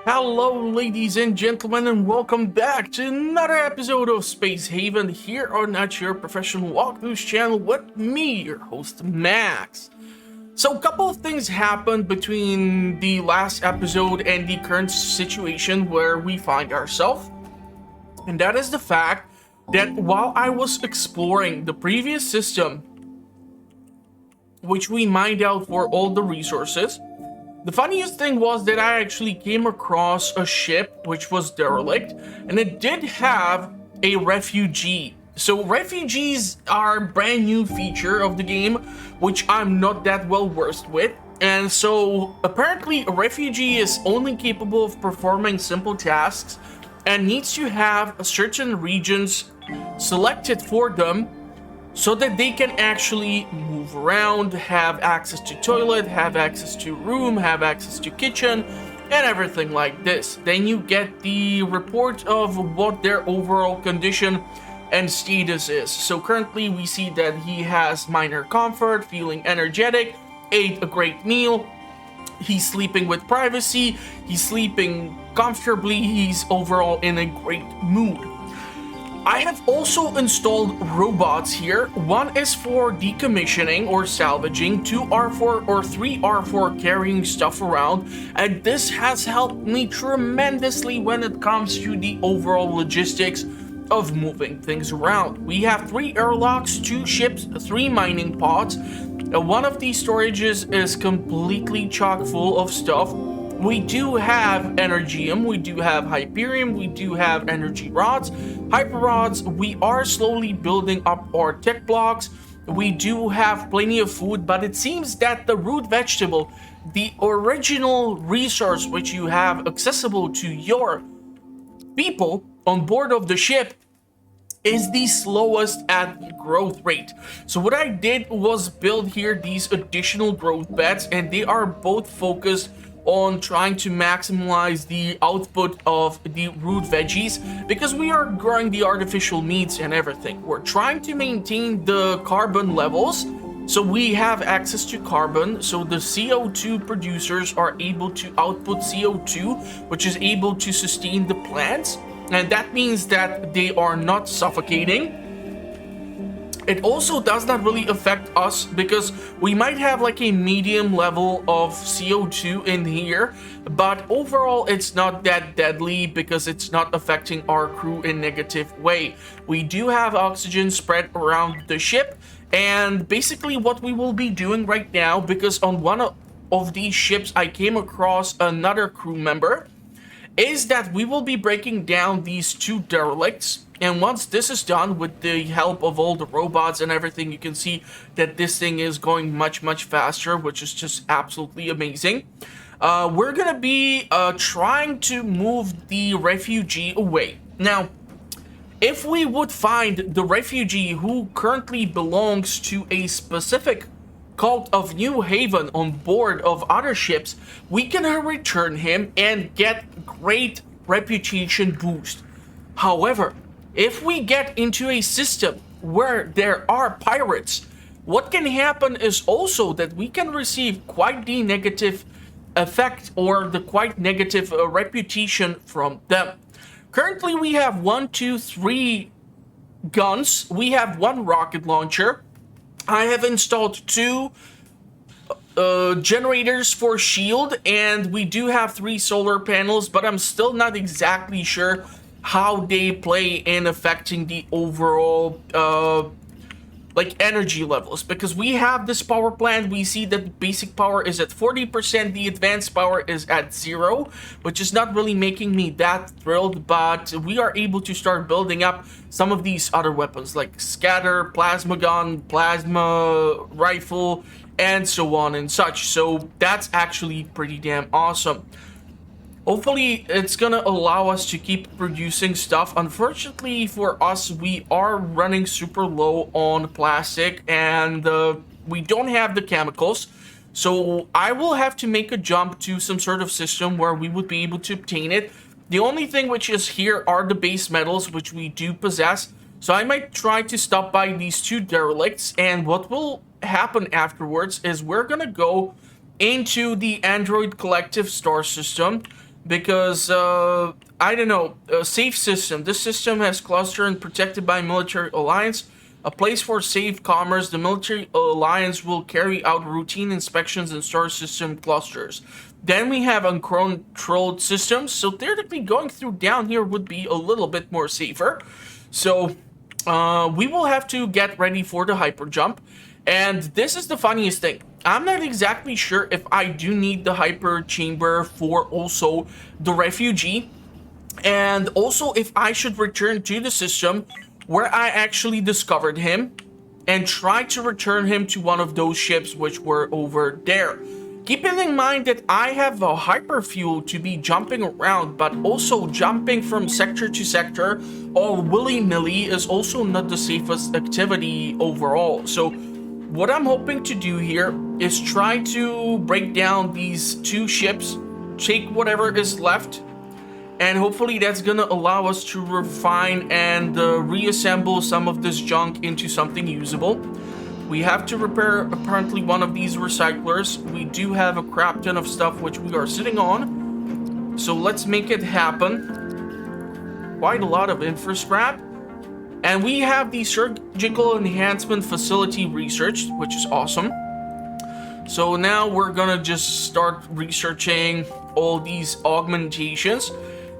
Hello, ladies and gentlemen, and welcome back to another episode of Space Haven here on Not Your Professional Walkthroughs channel with me, your host, Max. So, a couple of things happened between the last episode and the current situation where we find ourselves, and that is the fact that while I was exploring the previous system, which we mined out for all the resources, the funniest thing was that I actually came across a ship which was derelict, and it did have a refugee. So refugees are a brand new feature of the game, which I'm not that well versed with. And so apparently a refugee is only capable of performing simple tasks and needs to have certain regions selected for them so that they can actually move around, have access to toilet, have access to room, have access to kitchen, and everything like this. Then you get the report of what their overall condition and status is. So currently we see that he has minor comfort, feeling energetic, ate a great meal, he's sleeping with privacy, he's sleeping comfortably, he's overall in a great mood. I have also installed robots here. One is for decommissioning or salvaging, 2R4 or 3R4 carrying stuff around, and this has helped me tremendously when it comes to the overall logistics of moving things around. We have 3 airlocks, 2 ships, 3 mining pods. One of these storages is completely chock full of stuff. We do have Energium, we do have Hyperium, we do have energy rods, hyper rods. We are slowly building up our tech blocks. We do have plenty of food, but it seems that the root vegetable, the original resource which you have accessible to your people on board of the ship, is the slowest at growth rate. So what I did was build here these additional growth beds, and they are both focused on trying to maximize the output of the root veggies, because we are growing the artificial meats and everything. We're trying to maintain the carbon levels, so we have access to carbon, so the CO2 producers are able to output CO2, which is able to sustain the plants, and that means that they are not suffocating. It also does not really affect us because we might have like a medium level of CO2 in here, but overall it's not that deadly because it's not affecting our crew in a negative way. We do have oxygen spread around the ship, and basically what we will be doing right now, because on one of these ships I came across another crew member, is that we will be breaking down these 2 derelicts. And once this is done, with the help of all the robots and everything, you can see that this thing is going much faster, which is just absolutely amazing. We're gonna be trying to move the refugee away. Now, if we would find the refugee who currently belongs to a specific cult of New Haven on board of other ships, we can return him and get great reputation boost. However, if we get into a system where there are pirates, what can happen is also that we can receive quite the negative effect or the quite negative reputation from them. Currently we have 1, 2, 3 guns, we have 1 rocket launcher, I have installed 2 generators for shield, and we do have 3 solar panels, but I'm still not exactly sure how they play in affecting the overall like energy levels, because we have this power plant. We see that the basic power is at 40%, the advanced power is at 0, which is not really making me that thrilled, but we are able to start building up some of these other weapons like scatter, plasma gun, plasma rifle, and so on and such. So that's actually pretty damn awesome. Hopefully it's gonna allow us to keep producing stuff. Unfortunately for us, we are running super low on plastic, and we don't have the chemicals. So I will have to make a jump to some sort of system where we would be able to obtain it. The only thing which is here are the base metals, which we do possess. So I might try to stop by these 2 derelicts, and what will happen afterwards is we're gonna go into the Android Collective star system. because I don't know, a safe system. This system has cluster and protected by military alliance. A place for safe commerce. The military alliance will carry out routine inspections in star system clusters. Then we have uncontrolled systems. So theoretically, going through down here would be a little bit more safer. So we will have to get ready for the hyper jump. And this is the funniest thing. I'm not exactly sure if I do need the hyper chamber for also the refugee. And also if I should return to the system where I actually discovered him and try to return him to one of those ships which were over there. Keeping in mind that I have a hyper fuel to be jumping around, but also jumping from sector to sector all willy-nilly is also not the safest activity overall. So what I'm hoping to do here is try to break down these two ships, take whatever is left, and hopefully that's gonna allow us to refine and reassemble some of this junk into something usable. We have to repair apparently one of these recyclers. We do have a crap ton of stuff which we are sitting on. So let's make it happen. Quite a lot of infra scrap. And we have the surgical enhancement facility researched, which is awesome. So now we're gonna just start researching all these augmentations.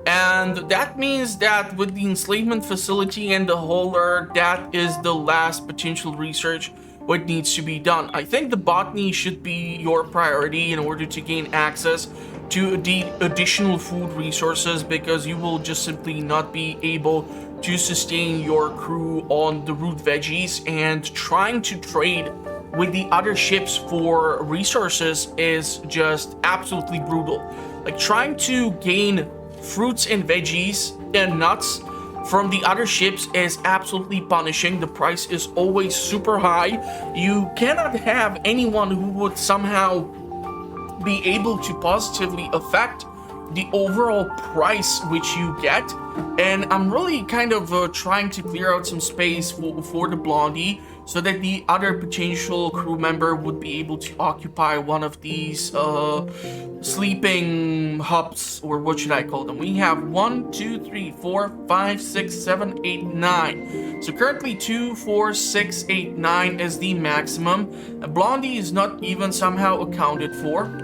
And that means that with the enslavement facility and the hauler, that is the last potential research what needs to be done. I think the botany should be your priority in order to gain access to the additional food resources, because you will just simply not be able to sustain your crew on the root veggies, and trying to trade with the other ships for resources is just absolutely brutal. Like trying to gain fruits and veggies and nuts from the other ships is absolutely punishing. The price is always super high. You cannot have anyone who would somehow be able to positively affect the overall price which you get. And I'm really kind of trying to clear out some space for the blondie, so that the other potential crew member would be able to occupy one of these sleeping hubs, or what should I call them? We have 1, 2, 3, 4, 5, 6, 7, 8, 9. So currently 2, 4, 6, 8, 9 is the maximum. Blondie is not even somehow accounted for.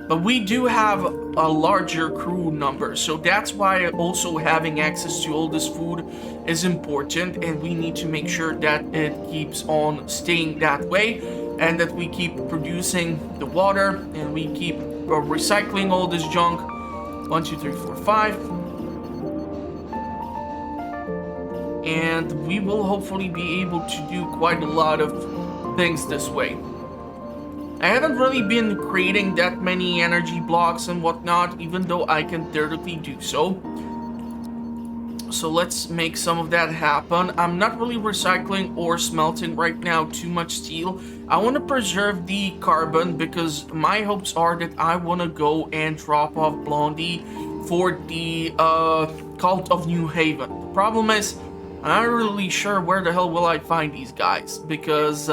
But we do have a larger crew number, so that's why also having access to all this food is important, and we need to make sure that it keeps on staying that way, and that we keep producing the water, and we keep recycling all this junk. 1, 2, 3, 4, 5. And we will hopefully be able to do quite a lot of things this way. I haven't really been creating that many energy blocks and whatnot, even though I can theoretically do so. So let's make some of that happen. I'm not really recycling or smelting right now too much steel. I want to preserve the carbon, because my hopes are that I want to go and drop off Blondie for the Cult of New Haven. The problem is, I'm not really sure where the hell will I find these guys, because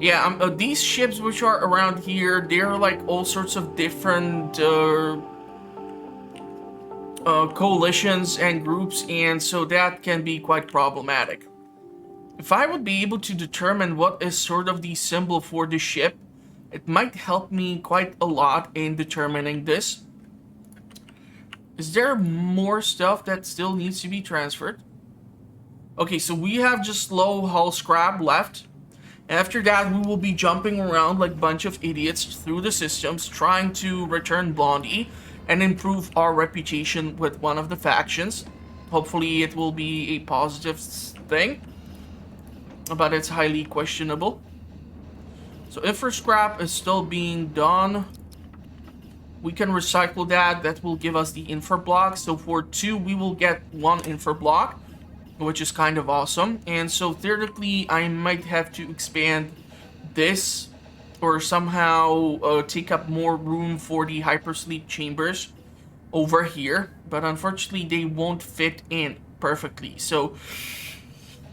yeah, these ships which are around here, they're like all sorts of different coalitions and groups, and so that can be quite problematic. If I would be able to determine what is sort of the symbol for the ship, it might help me quite a lot in determining this. Is there more stuff that still needs to be transferred? Okay, so we have just low hull scrap left. After that, we will be jumping around like a bunch of idiots through the systems, trying to return Blondie and improve our reputation with one of the factions. Hopefully it will be a positive thing, but it's highly questionable. So infra scrap is still being done. We can recycle that. That will give us the infra block. So for 2, we will get 1 infra block, which is kind of awesome. And so theoretically, I might have to expand this, or somehow take up more room for the hypersleep chambers over here. But unfortunately, they won't fit in perfectly. So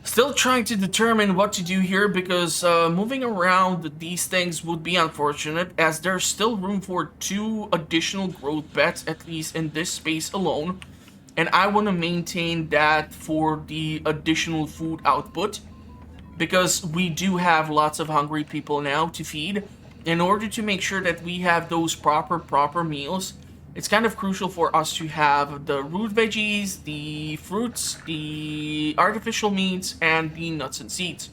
Still trying to determine what to do here, because moving around these things would be unfortunate, as there's still room for 2 additional growth beds, at least in this space alone. And I want to maintain that for the additional food output, because we do have lots of hungry people now to feed. In order to make sure that we have those proper meals, it's kind of crucial for us to have the root veggies, the fruits, the artificial meats, and the nuts and seeds.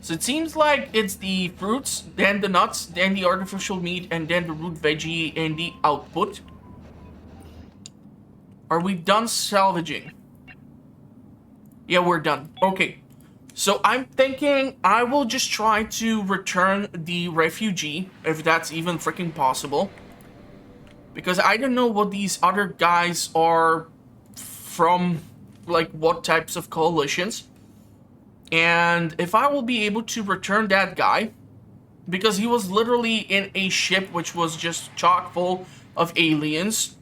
So it seems like it's the fruits, then the nuts, then the artificial meat, and then the root veggie in the output. Are we done salvaging? Yeah, we're done. Okay. So I'm thinking I will just try to return the refugee, if that's even freaking possible. Because I don't know what these other guys are from, like what types of coalitions. And if I will be able to return that guy, because he was literally in a ship which was just chock full of aliens.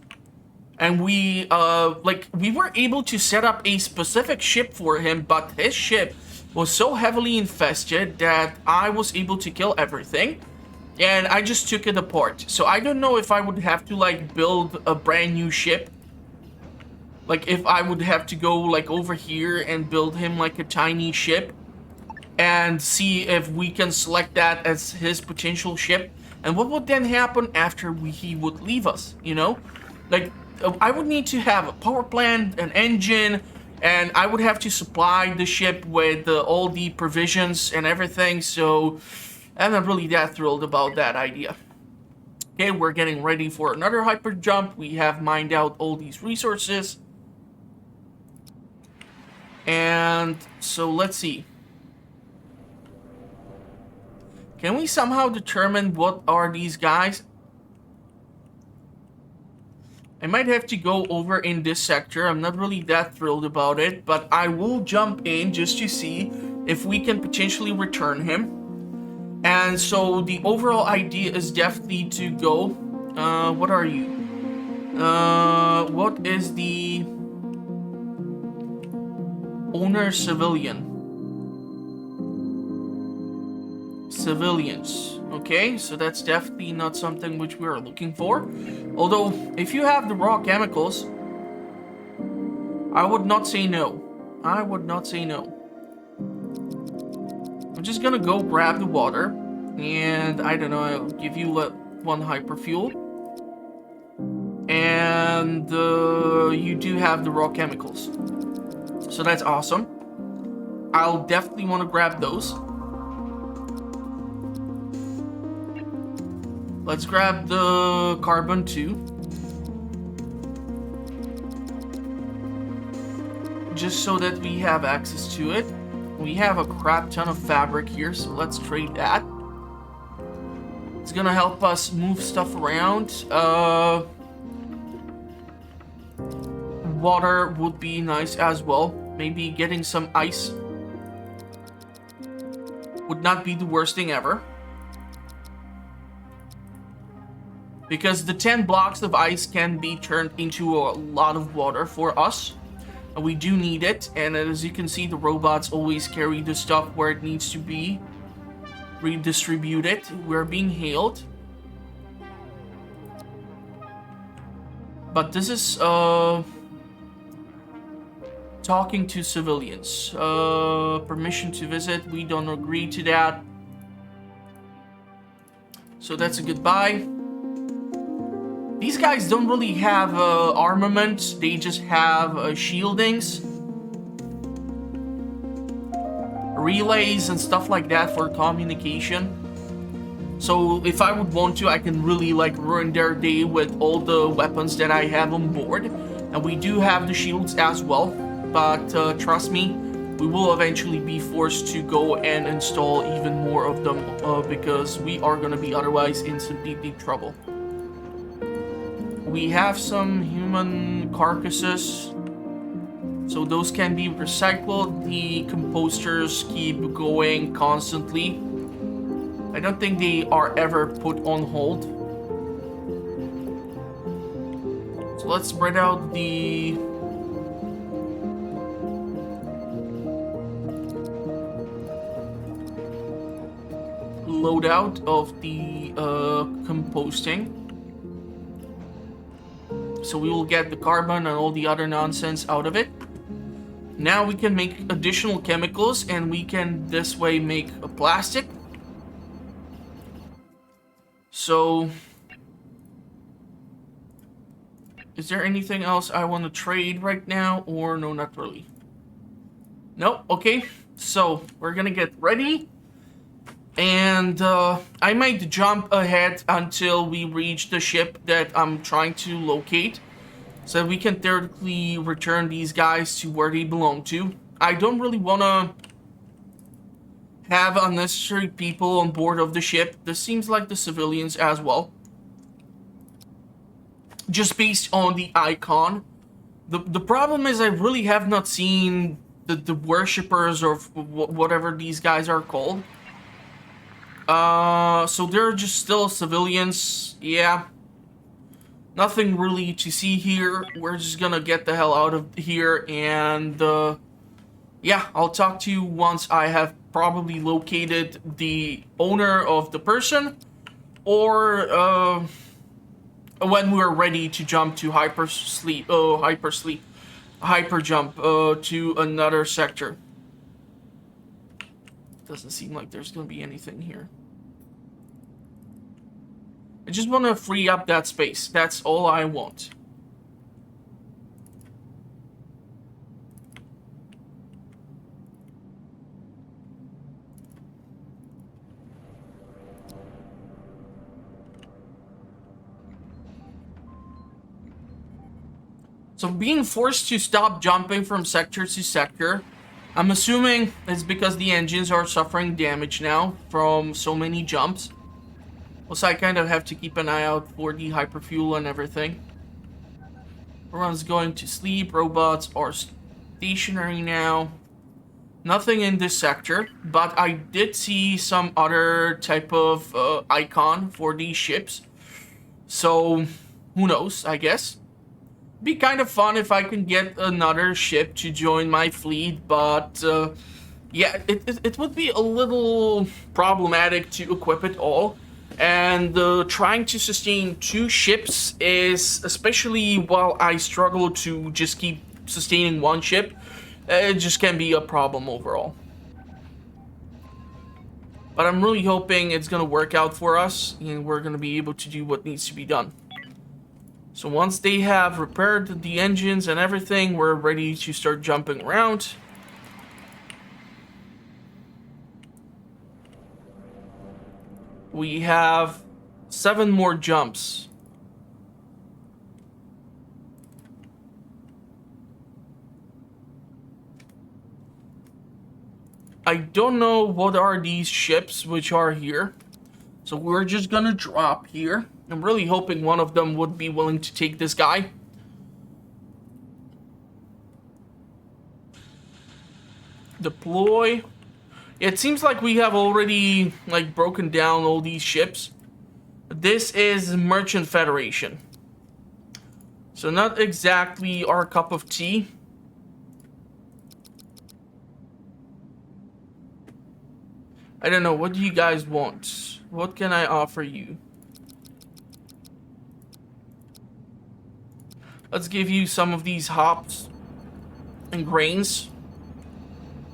And we were able to set up a specific ship for him, but his ship was so heavily infested that I was able to kill everything. And I just took it apart. So I don't know if I would have to, like, build a brand new ship. Like, if I would have to go, like, over here and build him, like, a tiny ship. And see if we can select that as his potential ship. And what would then happen after he would leave us, you know? Like, I would need to have a power plant, an engine, and I would have to supply the ship with all the provisions and everything, so I'm not really that thrilled about that idea. Okay, we're getting ready for another hyper jump. We have mined out all these resources. And so let's see. Can we somehow determine what are these guys? I might have to go over in this sector. I'm not really that thrilled about it, but I will jump in just to see if we can potentially return him. And so the overall idea is definitely to go. What are you? What is the owner civilian? Civilians. Okay, so that's definitely not something which we are looking for. Although, if you have the raw chemicals, I would not say no. I would not say no. I'm just gonna go grab the water. And, I don't know, I'll give you one hyperfuel. And, you do have the raw chemicals. So that's awesome. I'll definitely want to grab those. Let's grab the carbon too. Just so that we have access to it. We have a crap ton of fabric here, so let's trade that. It's gonna help us move stuff around. Water would be nice as well. Maybe getting some ice would not be the worst thing ever. Because the 10 blocks of ice can be turned into a lot of water for us. And we do need it. And as you can see, the robots always carry the stuff where it needs to be. Redistribute it. We're being hailed. But this is talking to civilians. Permission to visit. We don't agree to that. So that's a goodbye. These guys don't really have armament, they just have shieldings, relays and stuff like that for communication. So if I would want to, I can really like ruin their day with all the weapons that I have on board. And we do have the shields as well, but trust me, we will eventually be forced to go and install even more of them because we are going to be otherwise in some deep trouble. We have some human carcasses, so those can be recycled. The composters keep going constantly. I don't think they are ever put on hold. So let's spread out the loadout of the composting. So we will get the carbon and all the other nonsense out of it. Now we can make additional chemicals, and we can this way make a plastic. So, is there anything else I want to trade right now, or no, not really? Nope. Okay, so we're gonna get ready, and I might jump ahead until we reach the ship that I'm trying to locate, so we can theoretically return these guys to where they belong to. I don't really want to have unnecessary people on board of the ship. This seems like the civilians as well, just based on the icon. The problem is I really have not seen the worshippers, or whatever these guys are called. So they're just still civilians. Yeah, nothing really to see here. We're just gonna get the hell out of here, and yeah, I'll talk to you once I have probably located the owner of the person, or when we're ready to jump to hyperjump to another sector. Doesn't seem like there's gonna be anything here. I just want to free up that space. That's all I want. So being forced to stop jumping from sector to sector, I'm assuming it's because the engines are suffering damage now from so many jumps. Also, I kind of have to keep an eye out for the hyperfuel and everything. Everyone's going to sleep. Robots are stationary now. Nothing in this sector, but I did see some other type of icon for these ships. So, who knows, I guess. Be kind of fun if I can get another ship to join my fleet, but yeah, it would be a little problematic to equip it all. And trying to sustain 2 ships is, especially while I struggle to just keep sustaining 1 ship, it just can be a problem overall. But I'm really hoping it's gonna work out for us, and we're gonna be able to do what needs to be done. So once they have repaired the engines and everything, we're ready to start jumping around. We have 7 more jumps. I don't know what are these ships which are here. So we're just gonna drop here. I'm really hoping one of them would be willing to take this guy. Deploy. It seems like we have already broken down all these ships. This is Merchant Federation. So not exactly our cup of tea. I don't know, what do you guys want? What can I offer you? Let's give you some of these hops and grains.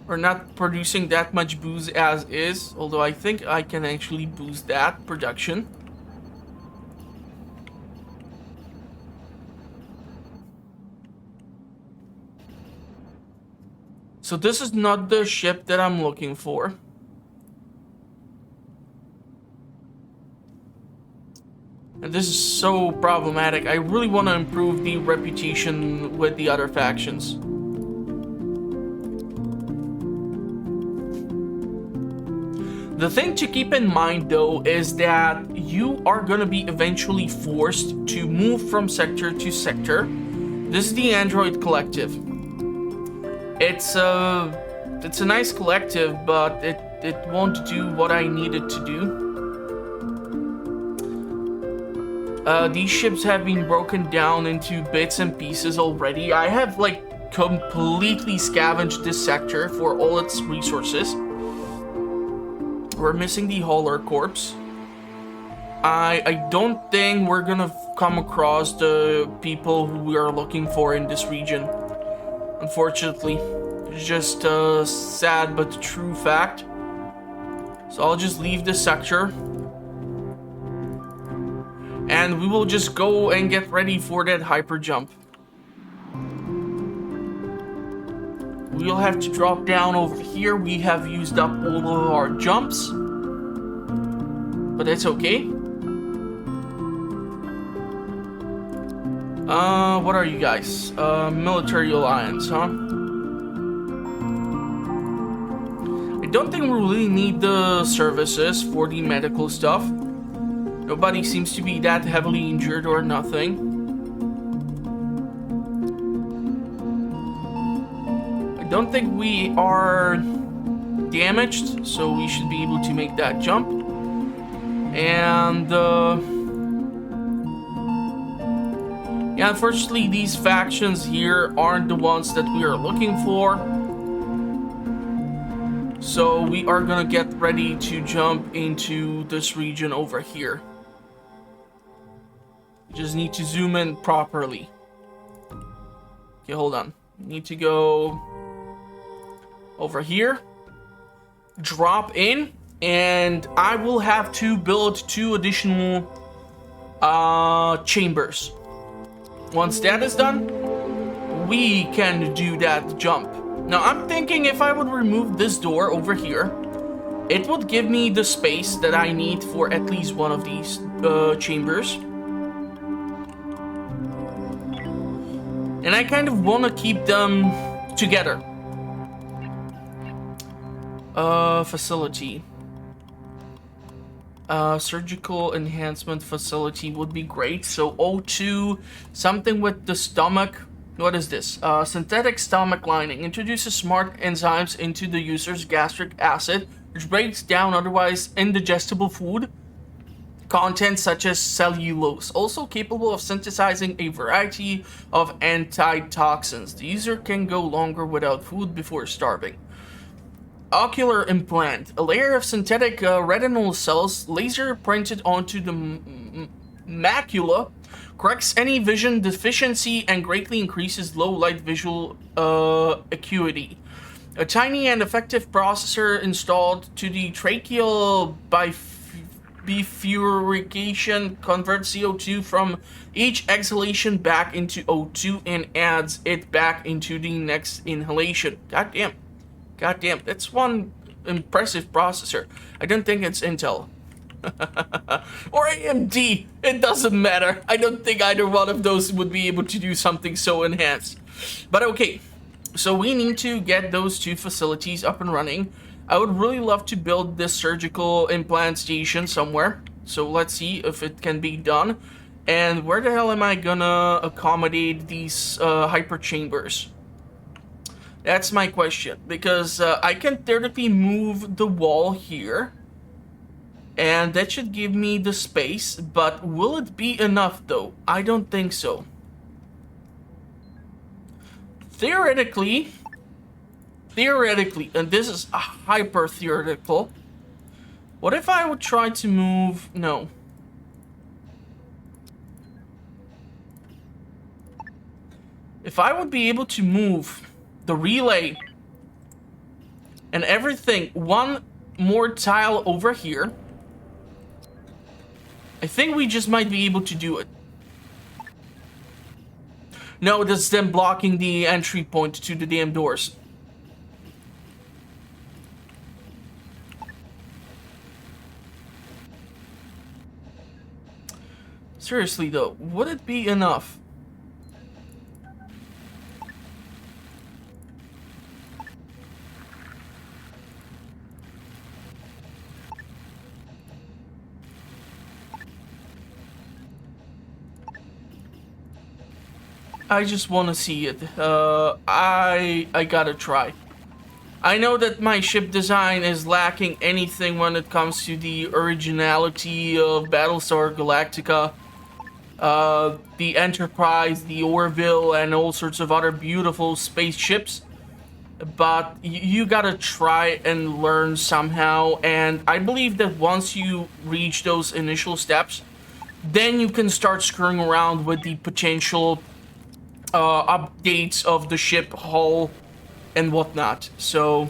We're not producing that much booze as is, although I think I can actually boost that production. So this is not the ship that I'm looking for. And this is so problematic. I really want to improve the reputation with the other factions. The thing to keep in mind, though, is that you are going to be eventually forced to move from sector to sector. This is the Android Collective. It's a nice collective, but it won't do what I need it to do. These ships have been broken down into bits and pieces already. I have completely scavenged this sector for all its resources. we're missing the hauler corpse. I don't think we're gonna come across the people who we are looking for in this region. Unfortunately. It's just a sad but true fact. So I'll just leave this sector. And we will just go and get ready for that hyper jump. We'll have to drop down over here. We have used up all of our jumps. But that's okay. What are you guys? Military alliance, huh? I don't think we really need the services for the medical stuff. Nobody seems to be that heavily injured or nothing. I don't think we are damaged, so we should be able to make that jump. And yeah, unfortunately, these factions here aren't the ones that we are looking for. So we are gonna get ready to jump into this region over here. Just need to zoom in properly. Okay, hold on. Need to go over here, drop in, and I will have to build 2 additional chambers. Once that is done, we can do that jump. Now I'm thinking if I would remove this door over here, it would give me the space that I need for at least one of these chambers. And I kind of want to keep them together. Facility. Surgical enhancement facility would be great. So O2, something with the stomach. What is this? Synthetic stomach lining introduces smart enzymes into the user's gastric acid, which breaks down otherwise indigestible food content such as cellulose, also capable of synthesizing a variety of antitoxins. The user can go longer without food before starving. Ocular implant, a layer of synthetic retinal cells laser printed onto the macula, corrects any vision deficiency and greatly increases low light visual acuity. A tiny and effective processor installed to the tracheal bifurcation converts CO2 from each exhalation back into O2 and adds it back into the next inhalation. Goddamn, that's one impressive processor. I don't think it's Intel. Or AMD, it doesn't matter. I don't think either one of those would be able to do something so enhanced. But okay, so we need to get those 2 facilities up and running. I would really love to build this surgical implant station somewhere. So let's see if it can be done. And where the hell am I gonna accommodate these hyper chambers? That's my question. Because I can theoretically move the wall here. And that should give me the space. But will it be enough though? I don't think so. Theoretically, and this is a hyper theoretical, what if I would try to move? No. If I would be able to move the relay and everything one more tile over here, I think we just might be able to do it. No, that's them blocking the entry point to the damn doors. Seriously though, would it be enough? I just want to see it. I gotta try. I know that my ship design is lacking anything when it comes to the originality of Battlestar Galactica. The Enterprise, the Orville, and all sorts of other beautiful spaceships. but you gotta try and learn somehow. And I believe that once you reach those initial steps, then you can start screwing around with the potential updates of the ship hull and whatnot. So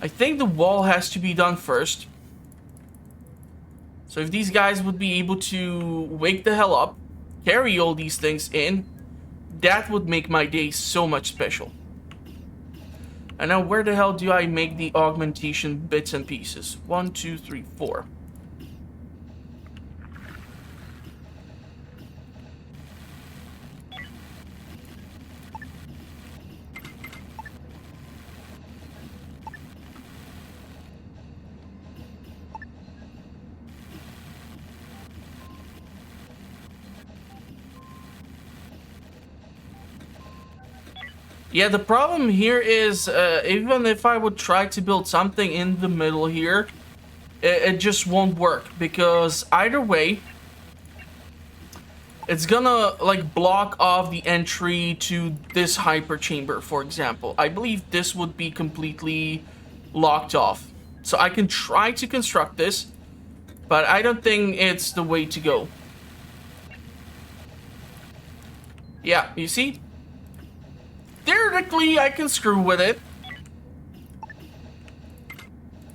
I think the wall has to be done first. So if these guys would be able to wake the hell up, carry all these things in, that would make my day so much special. And now where the hell do I make the augmentation bits and pieces? 1, 2, 3, 4. Yeah, the problem here is, even if I would try to build something in the middle here, it just won't work, because either way, it's gonna, like, block off the entry to this hyper chamber, for example. I believe this would be completely locked off. So I can try to construct this, but I don't think it's the way to go. Yeah, you see? Theoretically, I can screw with it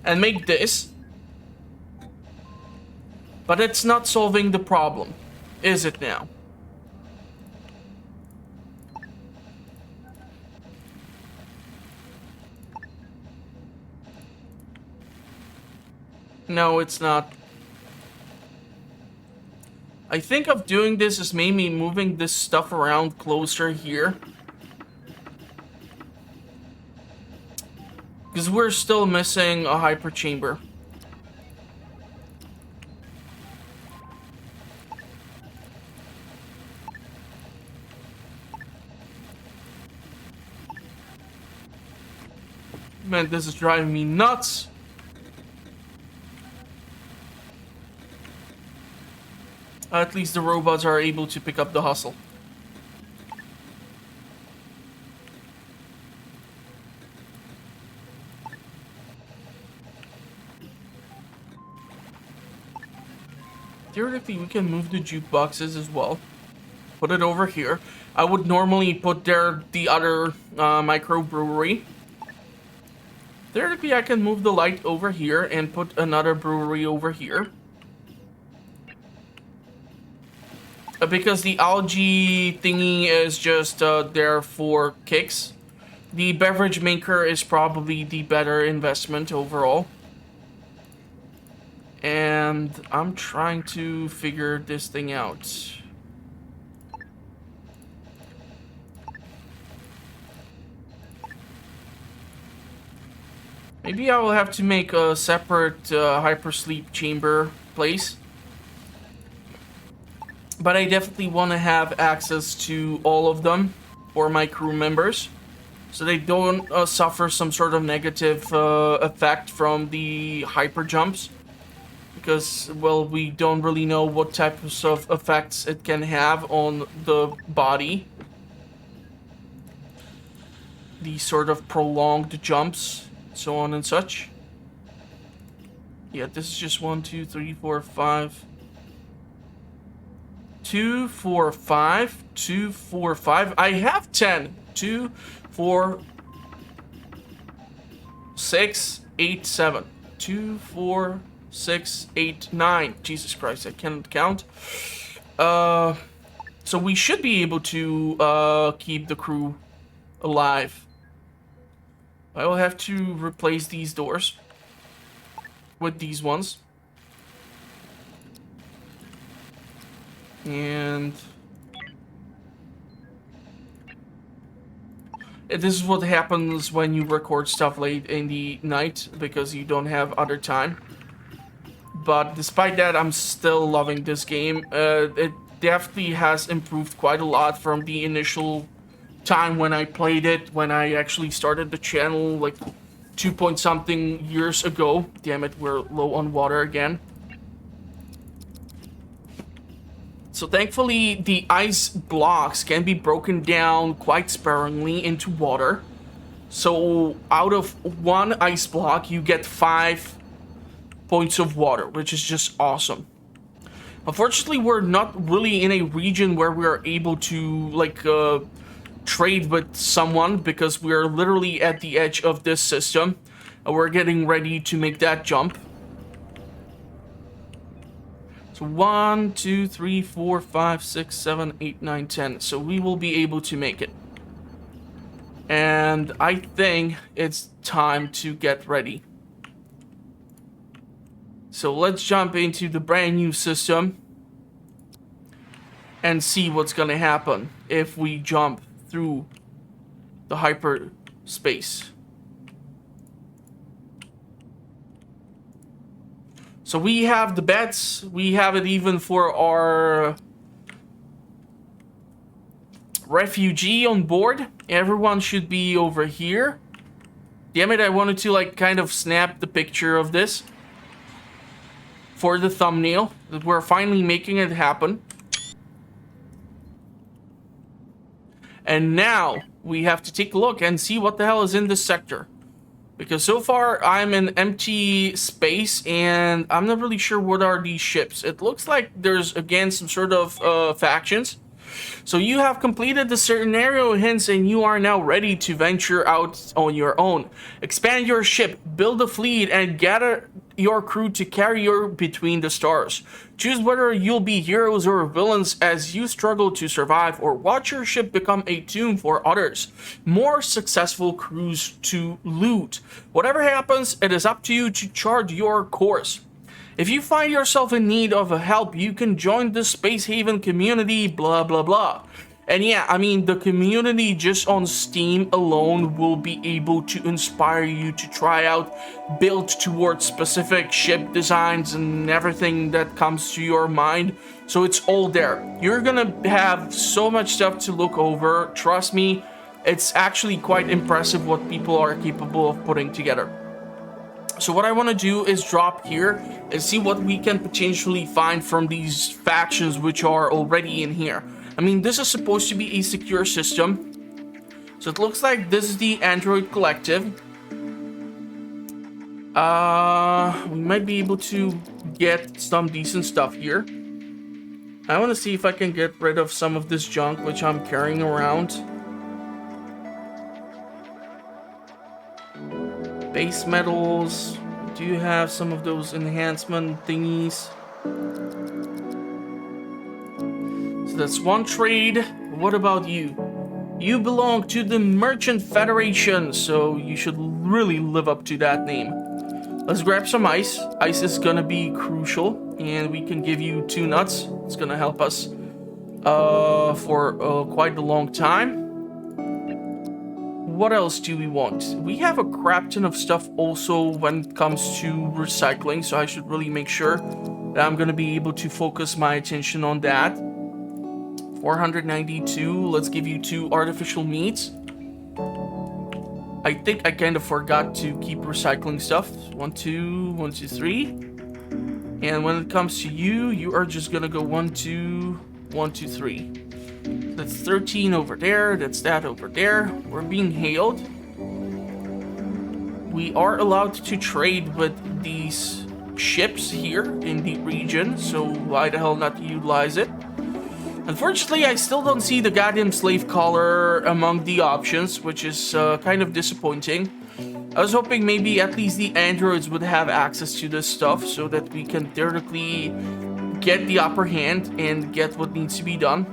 and make this, but it's not solving the problem, is it now? No, it's not. I think of doing this as maybe moving this stuff around closer here. Because we're still missing a hyper chamber. Man, this is driving me nuts. At least the robots are able to pick up the hustle. Theoretically, we can move the jukeboxes as well. Put it over here. I would normally put there the other microbrewery. Theoretically, I can move the light over here and put another brewery over here. Because the algae thingy is just there for kicks. The beverage maker is probably the better investment overall. And I'm trying to figure this thing out. Maybe I will have to make a separate hypersleep chamber place. But I definitely want to have access to all of them for my crew members, so they don't suffer some sort of negative effect from the hyper jumps. Because, well, we don't really know what types of effects it can have on the body. These sort of prolonged jumps, so on and such. Yeah, this is just 1, 2, 3, 4, 5. 2, 4, 5. 2, 4, 5. I have 10. 2, 4, 6, 8, 7. 2, 4, 6, 8, 9. Jesus Christ, I cannot count. So we should be able to keep the crew alive. I will have to replace these doors with these ones. And this is what happens when you record stuff late in the night, because you don't have other time. But despite that, I'm still loving this game. It definitely has improved quite a lot from the initial time when I played it, when I actually started the channel like 2-point-something years ago. Damn it, we're low on water again. So thankfully, the ice blocks can be broken down quite sparingly into water. So out of one ice block, you get 5 points of water, which is just awesome. Unfortunately, we're not really in a region where we're able to, like, trade with someone, because we're literally at the edge of this system. And we're getting ready to make that jump. So 1, 2, 3, 4, 5, 6, 7, 8, 9, 10. So we will be able to make it. And I think it's time to get ready. So let's jump into the brand new system and see what's gonna happen if we jump through the hyperspace. So we have the beds, we have it even for our refugee on board. Everyone should be over here. Damn it, I wanted to like kind of snap the picture of this for the thumbnail. We're finally making it happen. And now we have to take a look and see what the hell is in this sector. Because so far I'm in empty space and I'm not really sure what are these ships. It looks like there's again some sort of factions. So you have completed the scenario hints and you are now ready to venture out on your own. Expand your ship, build a fleet, and gather your crew to carry you between the stars. Choose whether you'll be heroes or villains as you struggle to survive, or watch your ship become a tomb for others. More successful crews to loot. Whatever happens, it is up to you to chart your course. If you find yourself in need of help, you can join the Space Haven community, blah blah blah. And yeah, I mean, the community just on Steam alone will be able to inspire you to try out build towards specific ship designs and everything that comes to your mind. So it's all there. You're gonna have so much stuff to look over. Trust me, it's actually quite impressive what people are capable of putting together. So what I want to do is drop here and see what we can potentially find from these factions which are already in here. I mean, this is supposed to be a secure system. So it looks like this is the Android Collective. We might be able to get some decent stuff here. I want to see if I can get rid of some of this junk which I'm carrying around. Base metals. Do you have some of those enhancement thingies? So that's one trade. What about you? You belong to the Merchant Federation, so you should really live up to that name. Let's grab some ice. Ice is gonna be crucial, and we can give you 2 nuts. It's gonna help us for quite a long time. What else do we want? We have a crap ton of stuff also when it comes to recycling, so I should really make sure that I'm gonna be able to focus my attention on that. 492, let's give you 2 artificial meats. I think I kind of forgot to keep recycling stuff. 1, 2, 1, 2, 3. And when it comes to you, you are just gonna go 1, 2, 1, 2, 3. That's 13 over there, that's that over there. We're being hailed. We are allowed to trade with these ships here in the region, so why the hell not utilize it? Unfortunately, I still don't see the goddamn slave collar among the options, which is kind of disappointing. I was hoping maybe at least the androids would have access to this stuff so that we can theoretically get the upper hand and get what needs to be done.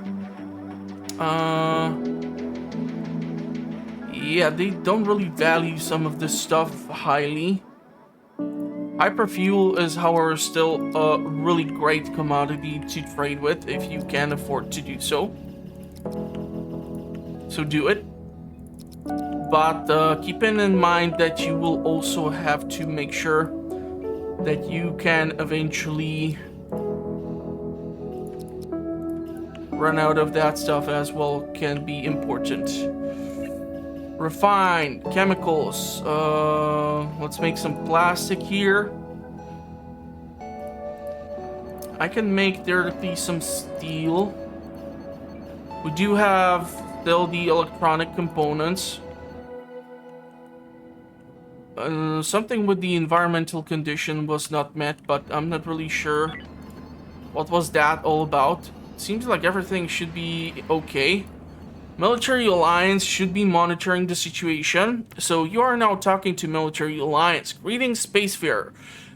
Yeah, they don't really value some of this stuff highly. Hyperfuel is, however, still a really great commodity to trade with if you can afford to do so. So do it. But keeping in mind that you will also have to make sure that you can eventually run out of that stuff as well can be important. Refined chemicals. Let's make some plastic here. I can make there be some steel. We do have still the electronic components. Something with the environmental condition was not met, but I'm not really sure what was that all about. Seems like everything should be okay. Military Alliance should be monitoring the situation. So you are now talking to Military Alliance. Greetings, Spacefarer.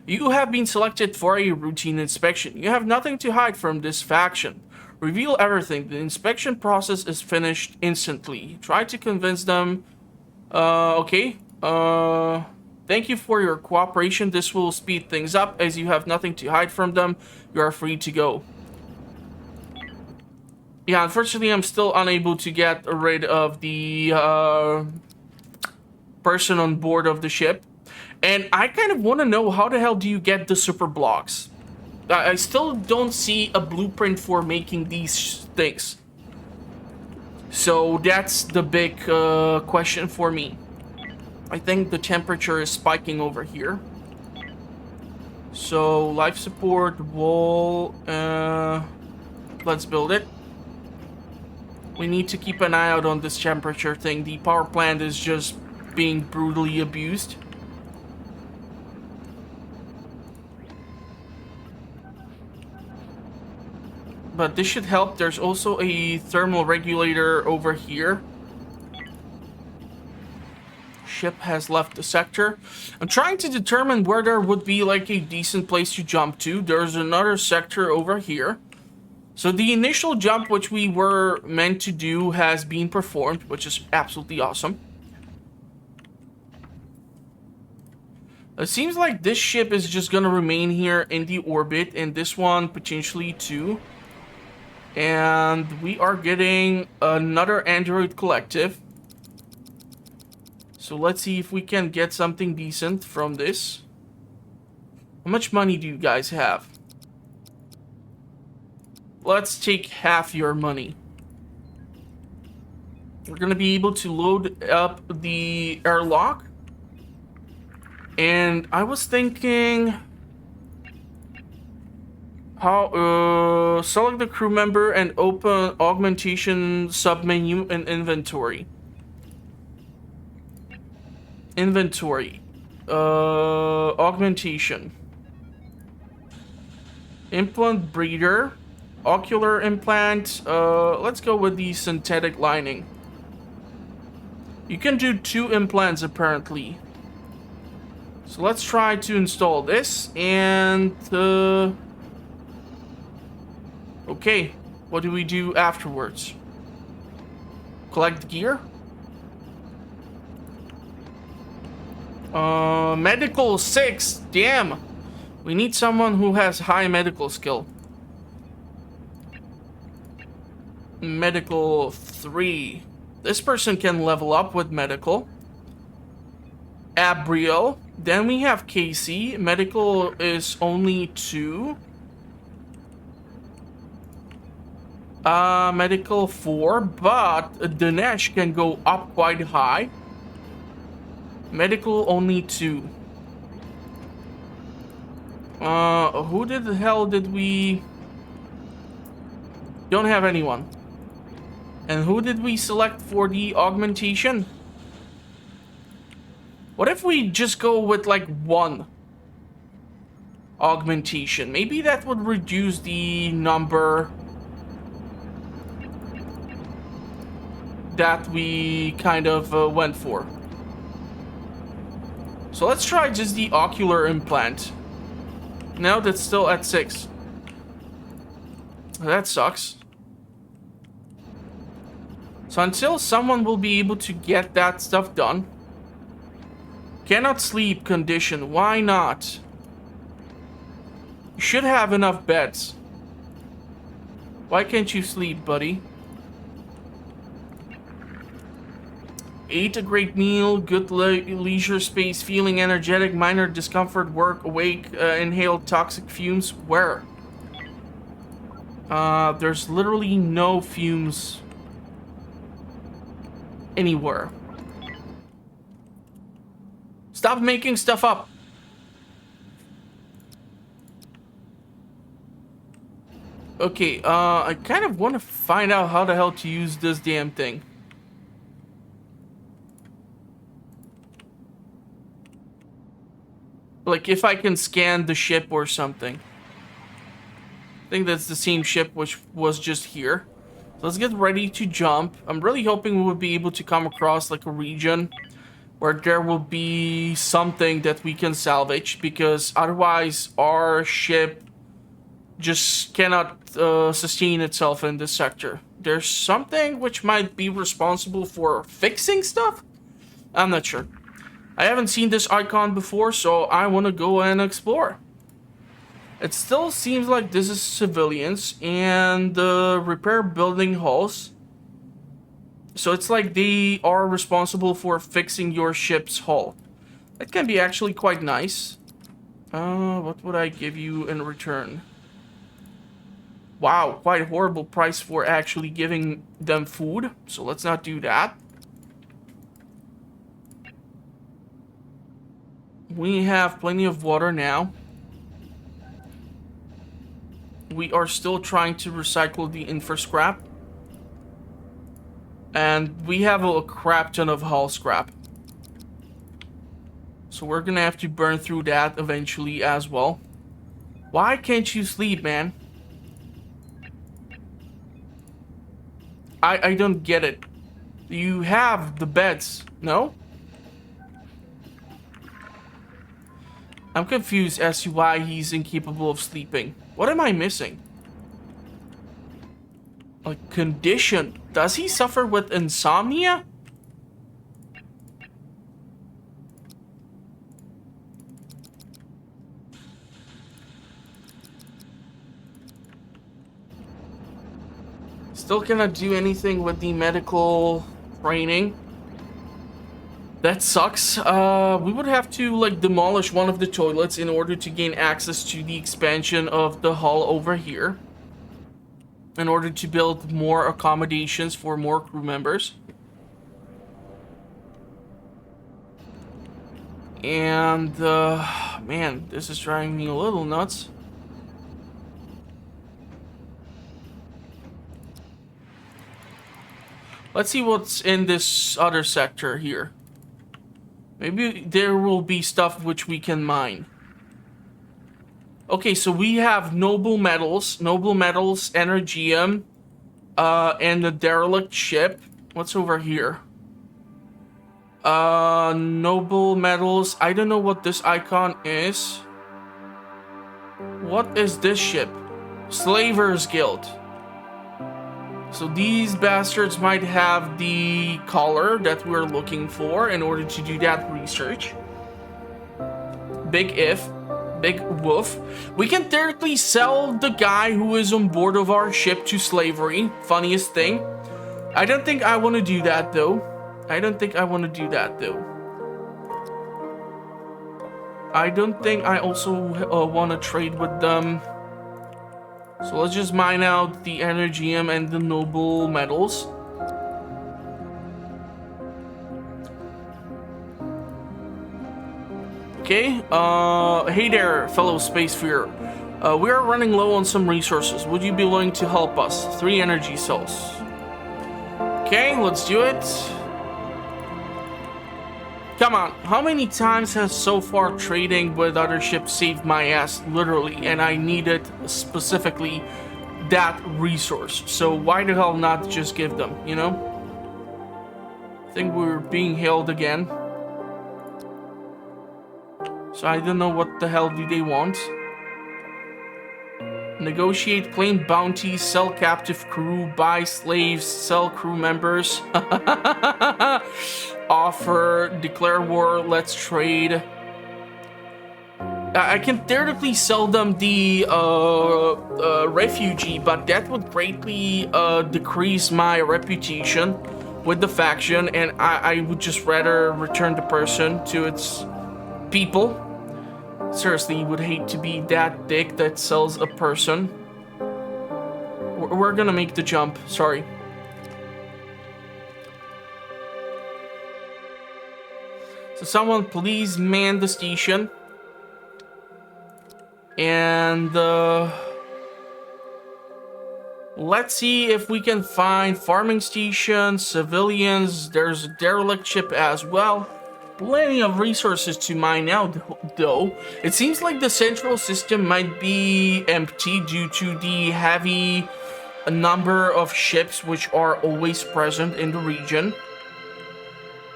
You have been selected for a routine inspection. You have nothing to hide from this faction. Reveal everything. The inspection process is finished instantly. Try to convince them. Okay. Thank you for your cooperation. This will speed things up. As you have nothing to hide from them, you are free to go. Yeah, unfortunately, I'm still unable to get rid of the person on board of the ship. And I kind of want to know, how the hell do you get the super blocks? I still don't see a blueprint for making these things. So that's the big question for me. I think the temperature is spiking over here. So life support wall, let's build it. We need to keep an eye out on this temperature thing. The power plant is just being brutally abused. But this should help. There's also a thermal regulator over here. Ship has left the sector. I'm trying to determine where there would be like a decent place to jump to. There's another sector over here. So the initial jump which we were meant to do has been performed, which is absolutely awesome. It seems like this ship is just gonna remain here in the orbit, and this one potentially too. And we are getting another android collective. So let's see if we can get something decent from this. How much money do you guys have? Let's take half your money. We're gonna be able to load up the airlock. And I was thinking, how select the crew member and open augmentation submenu in inventory. Inventory, augmentation, implant breeder, ocular implant. Let's go with the synthetic lining. You can do 2 implants apparently. So let's try to install this and okay, what do we do afterwards? Collect gear? Medical 6, damn. We need someone who has high medical skill. Medical 3. This person can level up with medical. Abriel. Then we have Casey. Medical is only 2. Medical 4, but Dinesh can go up quite high. Medical only 2. Who the hell did we... Don't have anyone. And who did we select for the augmentation? What if we just go with like 1 augmentation? Maybe that would reduce the number that we kind of went for. So let's try just the ocular implant. Now that's still at 6. That sucks. So until someone will be able to get that stuff done. Cannot sleep condition. Why not? You should have enough beds. Why can't you sleep, buddy? Ate a great meal, good leisure space, feeling energetic, minor discomfort, work, awake, inhaled toxic fumes. Where? There's literally no fumes anywhere. Stop making stuff up. Okay, I kind of want to find out how the hell to use this damn thing. Like, if I can scan the ship or something. I think that's the same ship which was just here. So let's get ready to jump. I'm really hoping we will be able to come across, like, a region where there will be something that we can salvage, because otherwise our ship just cannot sustain itself in this sector. There's something which might be responsible for fixing stuff? I'm not sure. I haven't seen this icon before, so I want to go and explore. It still seems like this is civilians and repair building hulls. So it's like they are responsible for fixing your ship's hull. That can be actually quite nice. What would I give you in return? Wow, quite a horrible price for actually giving them food. So let's not do that. We have plenty of water now. We are still trying to recycle the infra scrap. And we have a crap ton of hull scrap. So we're gonna have to burn through that eventually as well. Why can't you sleep, man? I don't get it. You have the beds, no? I'm confused as to why he's incapable of sleeping. What am I missing? A condition. Does he suffer with insomnia? Still cannot do anything with the medical training. That sucks. We would have to, like, demolish one of the toilets in order to gain access to the expansion of the hull over here. In order to build more accommodations for more crew members. And, man, this is driving me a little nuts. Let's see what's in this other sector here. Maybe there will be stuff which we can mine. Okay, so we have noble metals, Energium, and the derelict ship. What's over here? Noble metals. I don't know what this icon is. What is this ship? Slavers Guild. So these bastards might have the collar that we're looking for in order to do that research. Big woof. We can theoretically sell the guy who is on board of our ship to slavery. Funniest thing. I don't think I want to do that though. I don't think I also want to trade with them. So let's just mine out the Energium and the noble metals. Okay, hey there, fellow Spacesphere. We are running low on some resources. Would you be willing to help us? 3 energy cells. Okay, let's do it. Come on, how many times has so far trading with other ships saved my ass, literally, and I needed specifically that resource. So why the hell not just give them, you know? I think we're being hailed again. So I don't know what the hell do they want. Negotiate, claim bounties, sell captive crew, buy slaves, sell crew members. Offer, declare war, let's trade. I can theoretically sell them the refugee, but that would greatly decrease my reputation with the faction, and I would just rather return the person to its people. Seriously, would hate to be that dick that sells a person. We're gonna make the jump, sorry. So someone please man the station. Let's see if we can find farming stations, civilians. There's a derelict ship as well. Plenty of resources to mine out, though. It seems like the central system might be empty due to the heavy number of ships which are always present in the region.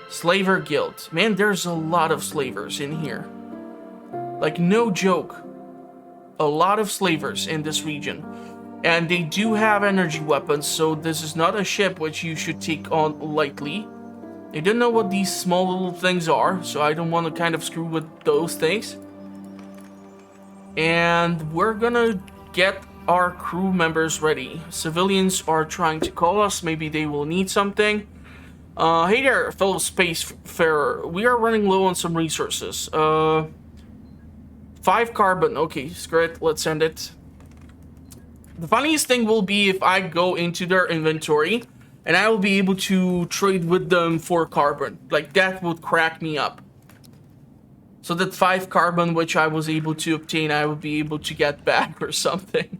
Slaver Guild. Man, there's a lot of slavers in here. Like, no joke. A lot of slavers in this region. And they do have energy weapons, so this is not a ship which you should take on lightly. I don't know what these small little things are, so I don't want to kind of screw with those things. And we're gonna get our crew members ready. Civilians are trying to call us. Maybe they will need something. Hey there, fellow spacefarer. We are running low on some resources. 5 carbon. Okay, screw it. Let's send it. The funniest thing will be if I go into their inventory and I will be able to trade with them for carbon. Like, that would crack me up. So that 5 carbon which I was able to obtain, I would be able to get back or something.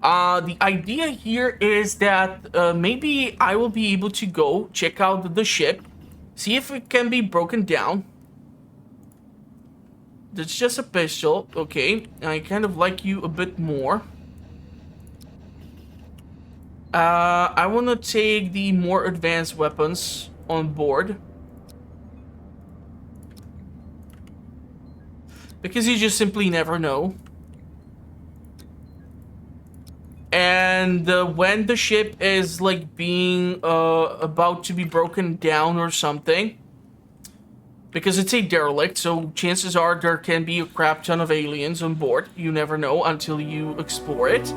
The idea here is that maybe I will be able to go check out the ship, see if it can be broken down. That's just a pistol. Okay, I kind of like you a bit more. I want to take the more advanced weapons on board. Because you just simply never know. And when the ship is like being about to be broken down or something, because it's a derelict, so chances are there can be a crap ton of aliens on board. You never know until you explore it.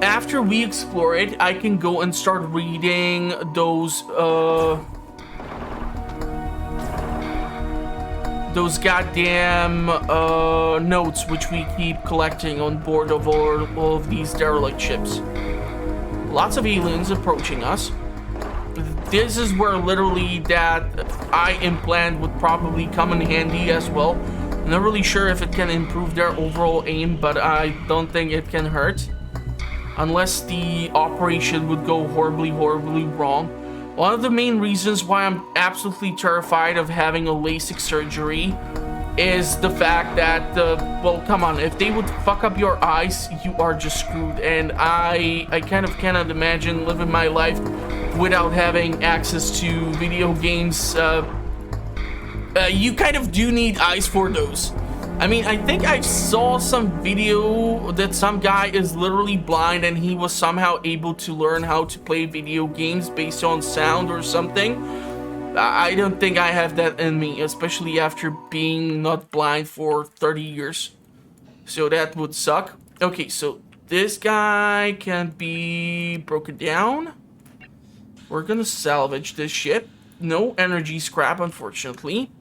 After we explore it, I can go and start reading those goddamn notes which we keep collecting on board of all of these derelict ships. Lots of aliens approaching us. This is where literally that eye implant would probably come in handy as well. I'm not really sure if it can improve their overall aim, but I don't think it can hurt. Unless the operation would go horribly, horribly wrong. One of the main reasons why I'm absolutely terrified of having a LASIK surgery is the fact that, well, come on, if they would fuck up your eyes, you are just screwed. And I kind of cannot imagine living my life without having access to video games. You kind of do need eyes for those. I mean, I think I saw some video that some guy is literally blind and he was somehow able to learn how to play video games based on sound or something. I don't think I have that in me, especially after being not blind for 30 years. So that would suck. Okay, so this guy can be broken down. We're gonna salvage this ship. No energy scrap, unfortunately.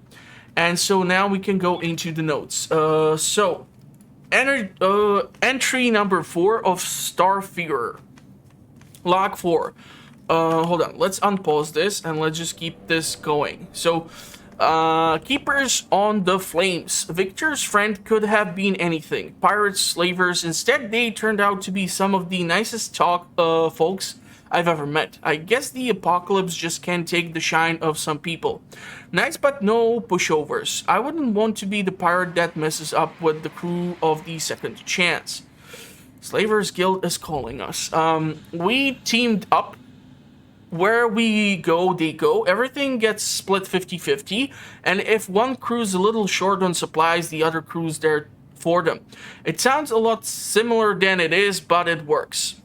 And so now we can go into the notes. Entry number 4 of Starfarer. Log 4. Hold on. Let's unpause this and let's just keep this going. So, keepers on the flames. Victor's friend could have been anything. Pirates, slavers. Instead, they turned out to be some of the nicest folks I've ever met. I guess the apocalypse just can't take the shine of some people. Nice, but no pushovers. I wouldn't want to be the pirate that messes up with the crew of the Second Chance. Slavers Guild is calling us. We teamed up. Where we go, they go. Everything gets split 50-50. And if one crew's a little short on supplies, the other crew's there for them. It sounds a lot similar than it is, but it works.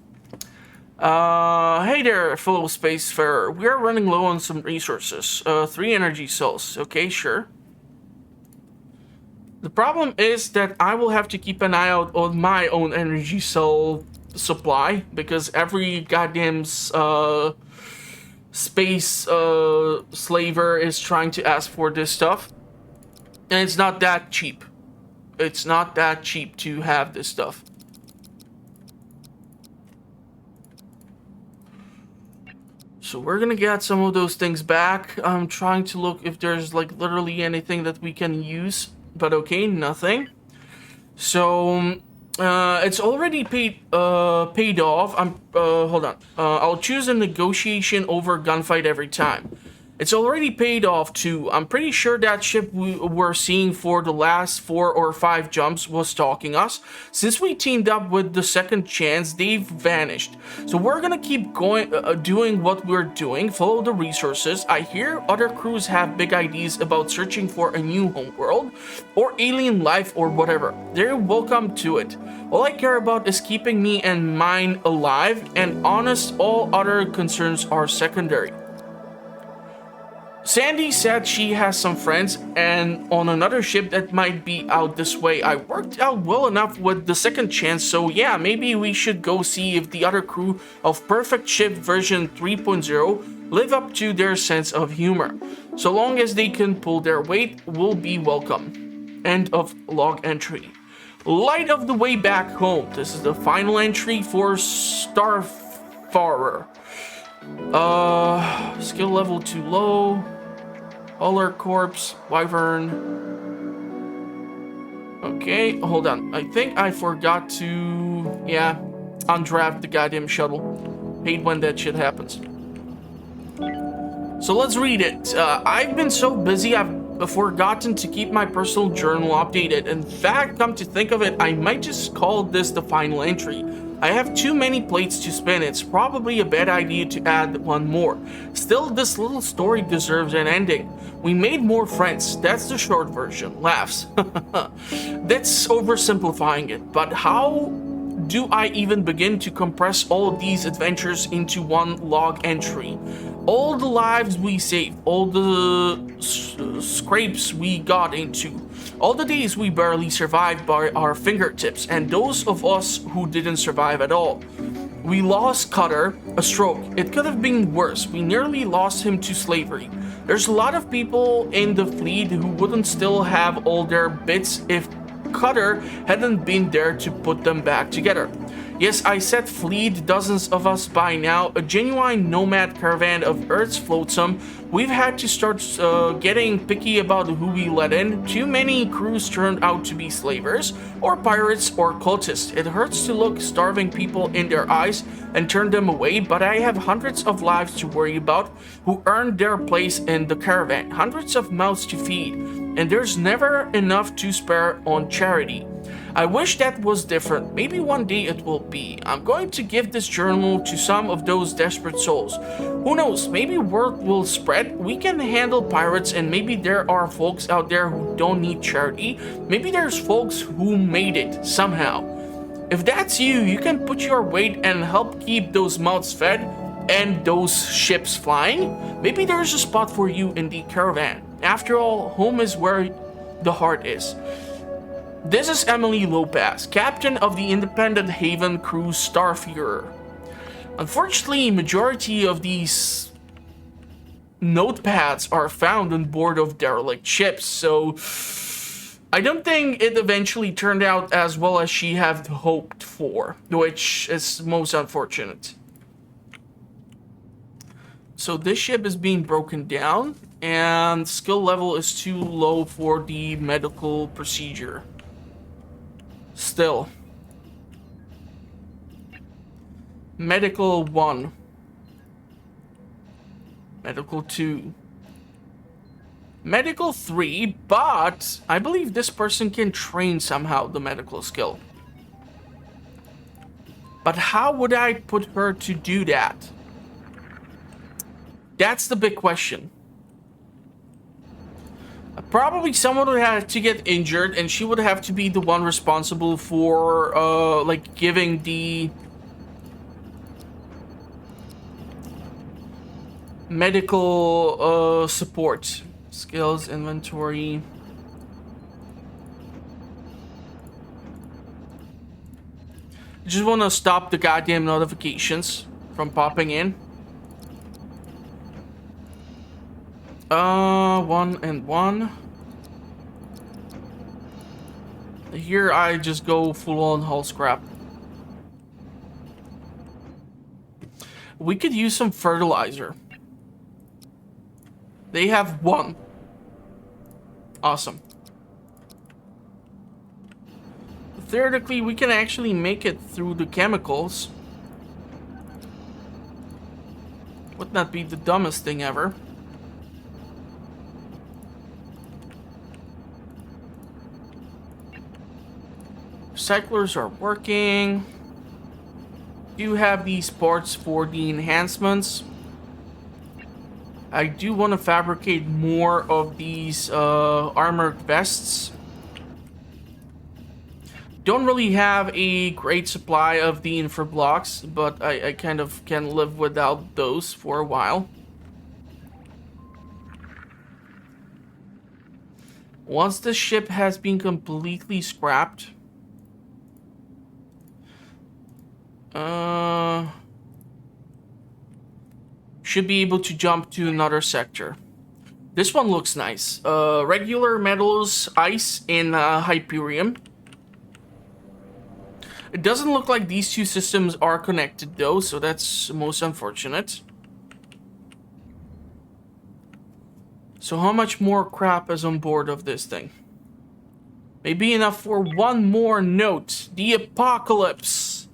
Hey there, fellow spacefarer. We are running low on some resources. 3 energy cells. Okay, sure. The problem is that I will have to keep an eye out on my own energy cell supply, because every goddamn space slaver is trying to ask for this stuff. And it's not that cheap. It's not that cheap to have this stuff. So we're gonna get some of those things back. I'm trying to look if there's like literally anything that we can use. But okay, nothing. So It's already paid off. Hold on. I'll choose a negotiation over gunfight every time. It's already paid off too. I'm pretty sure that ship we were seeing for the last 4 or 5 jumps was stalking us. Since we teamed up with the second chance, they've vanished. So we're gonna keep going, doing what we're doing, follow the resources. I hear other crews have big ideas about searching for a new homeworld, or alien life or whatever. They're welcome to it. All I care about is keeping me and mine alive, and honest, all other concerns are secondary. Sandy said she has some friends and on another ship that might be out this way. I worked out well enough with the second chance, so yeah, maybe we should go see if the other crew of Perfect Ship version 3.0 live up to their sense of humor. So long as they can pull their weight, we'll be welcome. End of log entry. Light of the way back home. This is the final entry for Starfarer. Skill level too low. Hauler Corpse, Wyvern. Okay, hold on. I think I forgot to, yeah, undraft the goddamn shuttle. Hate when that shit happens. So let's read it. I've been so busy I've forgotten to keep my personal journal updated. In fact, come to think of it, I might just call this the final entry. I have too many plates to spin. It's probably a bad idea to add one more. Still, this little story deserves an ending. We made more friends. That's the short version. Laughs. That's oversimplifying it. But how do I even begin to compress all of these adventures into one log entry? All the lives we saved, all the scrapes we got into, all the days we barely survived by our fingertips, and those of us who didn't survive at all. We lost Cutter, a stroke. It could have been worse. We nearly lost him to slavery. There's a lot of people in the fleet who wouldn't still have all their bits if Cutter hadn't been there to put them back together. Yes, I said fleet, dozens of us by now, a genuine nomad caravan of Earth's flotsam. We've had to start getting picky about who we let in. Too many crews turned out to be slavers, or pirates, or cultists. It hurts to look starving people in their eyes and turn them away, but I have hundreds of lives to worry about who earned their place in the caravan, hundreds of mouths to feed, and there's never enough to spare on charity. I wish that was different. Maybe one day it will be. I'm going to give this journal to some of those desperate souls. Who knows, maybe word will spread. We can handle pirates, and maybe there are folks out there who don't need charity. Maybe there's folks who made it somehow. If that's you, you can put your weight and help keep those mouths fed and those ships flying. Maybe there's a spot for you in the caravan. After all, home is where the heart is. This is Emily Lopez, captain of the Independent Haven crew Starfarer. Unfortunately, majority of these notepads are found on board of derelict ships, so I don't think it eventually turned out as well as she had hoped for, which is most unfortunate. So this ship is being broken down, and skill level is too low for the medical procedure. Still. Medical 1. Medical 2. Medical 3, but I believe this person can train somehow the medical skill. But how would I put her to do that? That's the big question. Probably someone would have to get injured, and she would have to be the one responsible for, like, giving the medical, support. Skills, inventory. I just want to stop the goddamn notifications from popping in. 1 and 1. Here I just go full on hull scrap. We could use some fertilizer. They have 1. Awesome. theoretically, we can actually make it through the chemicals. Would not be the dumbest thing ever. Recyclers are working. Do have these parts for the enhancements. I do want to fabricate more of these armored vests. Don't really have a great supply of the infra blocks, but I kind of can live without those for a while. Once the ship has been completely scrapped, should be able to jump to another sector. This one looks nice. Regular metals, ice, and Hyperium. It doesn't look like these two systems are connected though, so that's most unfortunate. So how much more crap is on board of this thing? Maybe enough for one more note. The apocalypse.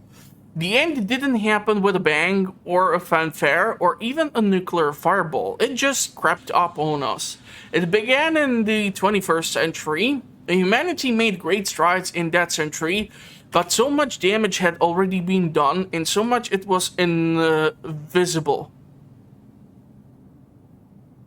The end didn't happen with a bang or a fanfare or even a nuclear fireball. It just crept up on us. It began in the 21st century. Humanity made great strides in that century, but so much damage had already been done and so much it was invisible.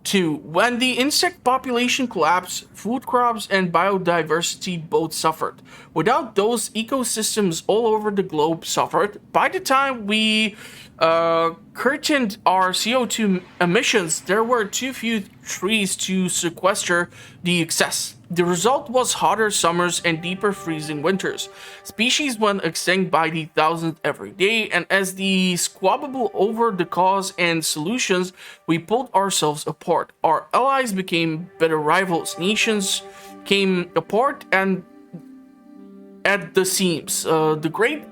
2. When the insect population collapsed, food crops and biodiversity both suffered. Without those, ecosystems all over the globe suffered. By the time we curtailed our CO2 emissions, there were too few trees to sequester the excess. The result was hotter summers and deeper freezing winters. Species went extinct by the thousands every day, and as the squabble over the cause and solutions, we pulled ourselves apart. Our allies became bitter rivals. Nations came apart and at the seams. The great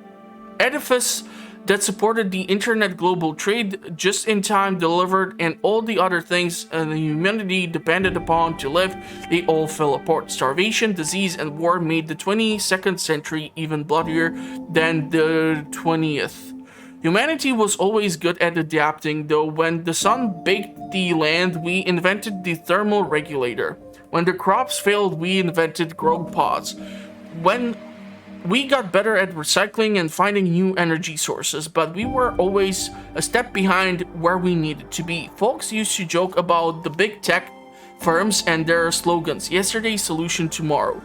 edifice that supported the internet global trade just in time delivered, and all the other things the humanity depended upon to live, they all fell apart. Starvation, disease, and war made the 22nd century even bloodier than the 20th. Humanity was always good at adapting, though. When the sun baked the land, we invented the thermal regulator. When the crops failed, we invented grow pods. When we got better at recycling and finding new energy sources, but we were always a step behind where we needed to be. Folks used to joke about the big tech firms and their slogans, yesterday's solution tomorrow.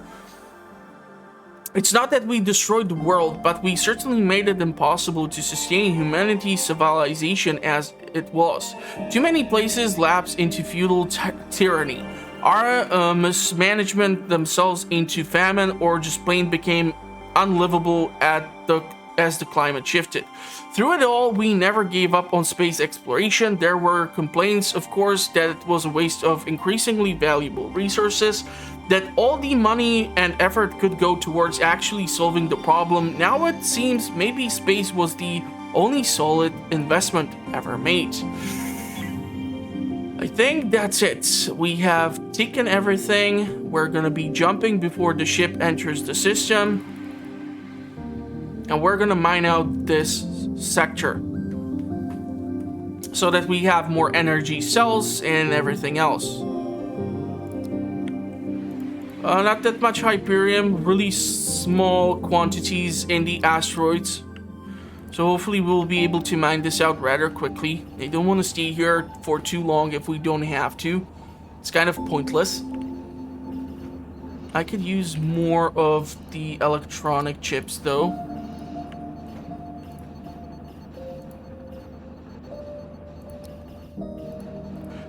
It's not that we destroyed the world, but we certainly made it impossible to sustain humanity's civilization as it was. Too many places lapsed into feudal tyranny. Our mismanagement themselves into famine, or just plain became unlivable as the climate shifted. Through it all, we never gave up on space exploration. There were complaints, of course, that it was a waste of increasingly valuable resources, that all the money and effort could go towards actually solving the problem. Now it seems maybe space was the only solid investment ever made. I think that's it. We have taken everything. We're gonna be jumping before the ship enters the system. And we're gonna mine out this sector so that we have more energy cells and everything else. Not that much Hyperium, really small quantities in the asteroids. So hopefully we'll be able to mine this out rather quickly. I don't want to stay here for too long if we don't have to. It's kind of pointless. I could use more of the electronic chips though.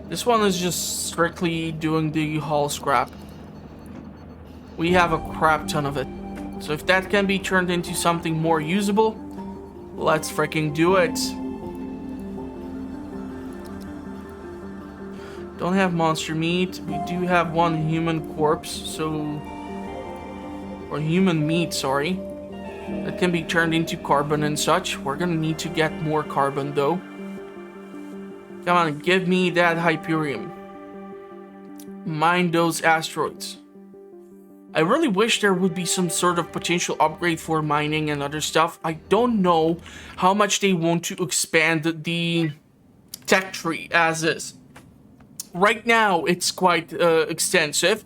This one is just strictly doing the hull scrap. We have a crap ton of it. So if that can be turned into something more usable, let's freaking do it. Don't have monster meat. We do have one human corpse, so... or human meat, sorry. That can be turned into carbon and such. We're gonna need to get more carbon though. Come on, give me that Hyperium. Mine those asteroids. I really wish there would be some sort of potential upgrade for mining and other stuff. I don't know how much they want to expand the tech tree as is. Right now, it's quite extensive,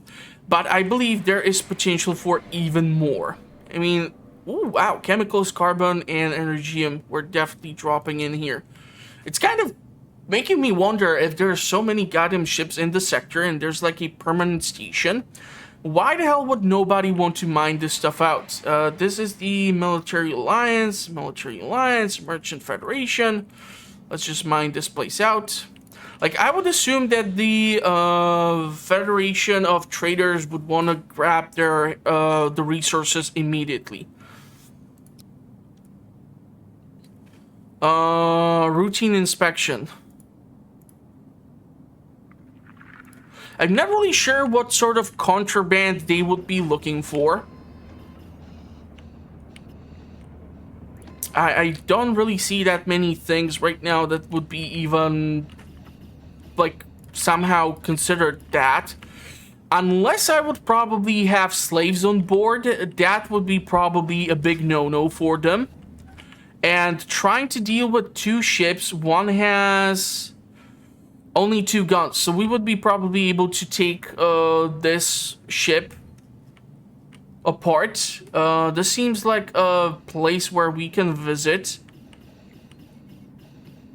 but I believe there is potential for even more. I mean, ooh, wow, chemicals, carbon, and energium were definitely dropping in here. It's kind of making me wonder if there are so many goddamn ships in the sector and there's like a permanent station. Why the hell would nobody want to mine this stuff out? This is the Military Alliance, Merchant Federation. Let's just mine this place out. Like, I would assume that the Federation of Traders would want to grab their the resources immediately. Routine inspection. I'm not really sure what sort of contraband they would be looking for. I don't really see that many things right now that would be even, like, somehow considered that. Unless I would probably have slaves on board, that would be probably a big no-no for them. And trying to deal with two ships, one has only 2 guns, so we would be probably able to take this ship apart. This seems like a place where we can visit.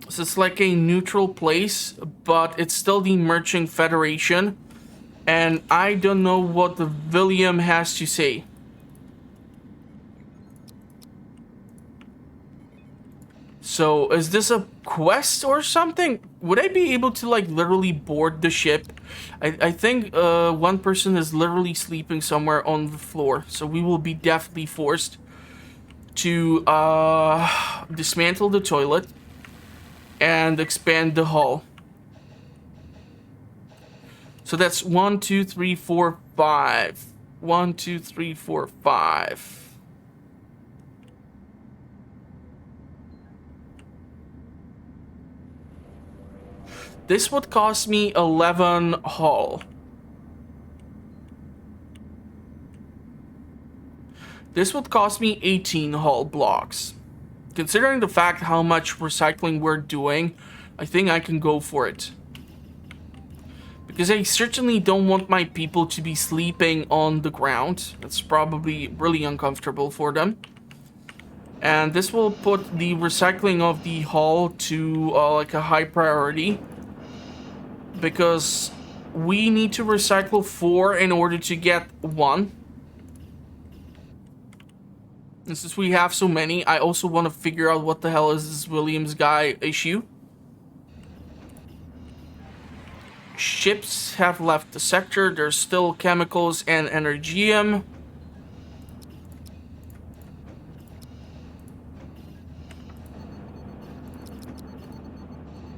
So it's like a neutral place, but it's still the Merchant Federation. And I don't know what the William has to say. So, is this a quest or something? Would I be able to, like, literally board the ship? I think one person is literally sleeping somewhere on the floor. So, we will be definitely forced to dismantle the toilet and expand the hull. So, that's 1, 2, 3, 4, 5. 1, 2, 3, 4, 5. This would cost me 11 hull. This would cost me 18 hull blocks. Considering the fact how much recycling we're doing, I think I can go for it. Because I certainly don't want my people to be sleeping on the ground. That's probably really uncomfortable for them. And this will put the recycling of the hull to like a high priority. Because we need to recycle 4 in order to get 1. And since we have so many, I also want to figure out what the hell is this Williams guy issue. Ships have left the sector. There's still chemicals and energium.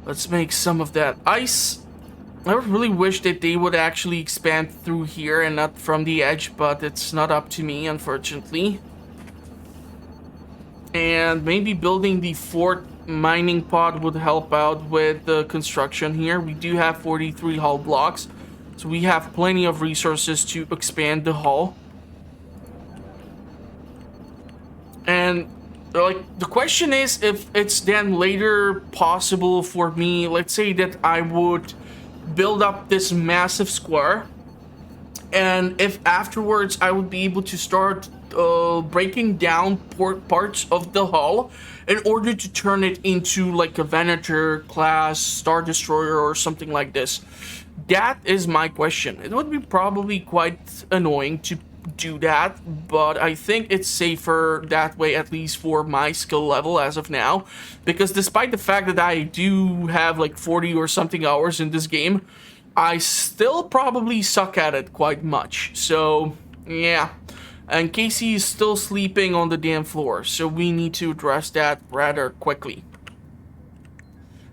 Let's make some of that ice. I really wish that they would actually expand through here and not from the edge, but it's not up to me, unfortunately. And maybe building the 4th mining pod would help out with the construction here. We do have 43 hull blocks, so we have plenty of resources to expand the hull. And like, the question is if it's then later possible for me, let's say that I would build up this massive square, and if afterwards I would be able to start breaking down parts of the hull in order to turn it into like a Venator class Star Destroyer or something like this. That is my question. It would be probably quite annoying to do that, but I think it's safer that way, at least for my skill level as of now, because despite the fact that I do have like 40 or something hours in this game, I still probably suck at it quite much. So yeah, and Casey is still sleeping on the damn floor, so we need to address that rather quickly.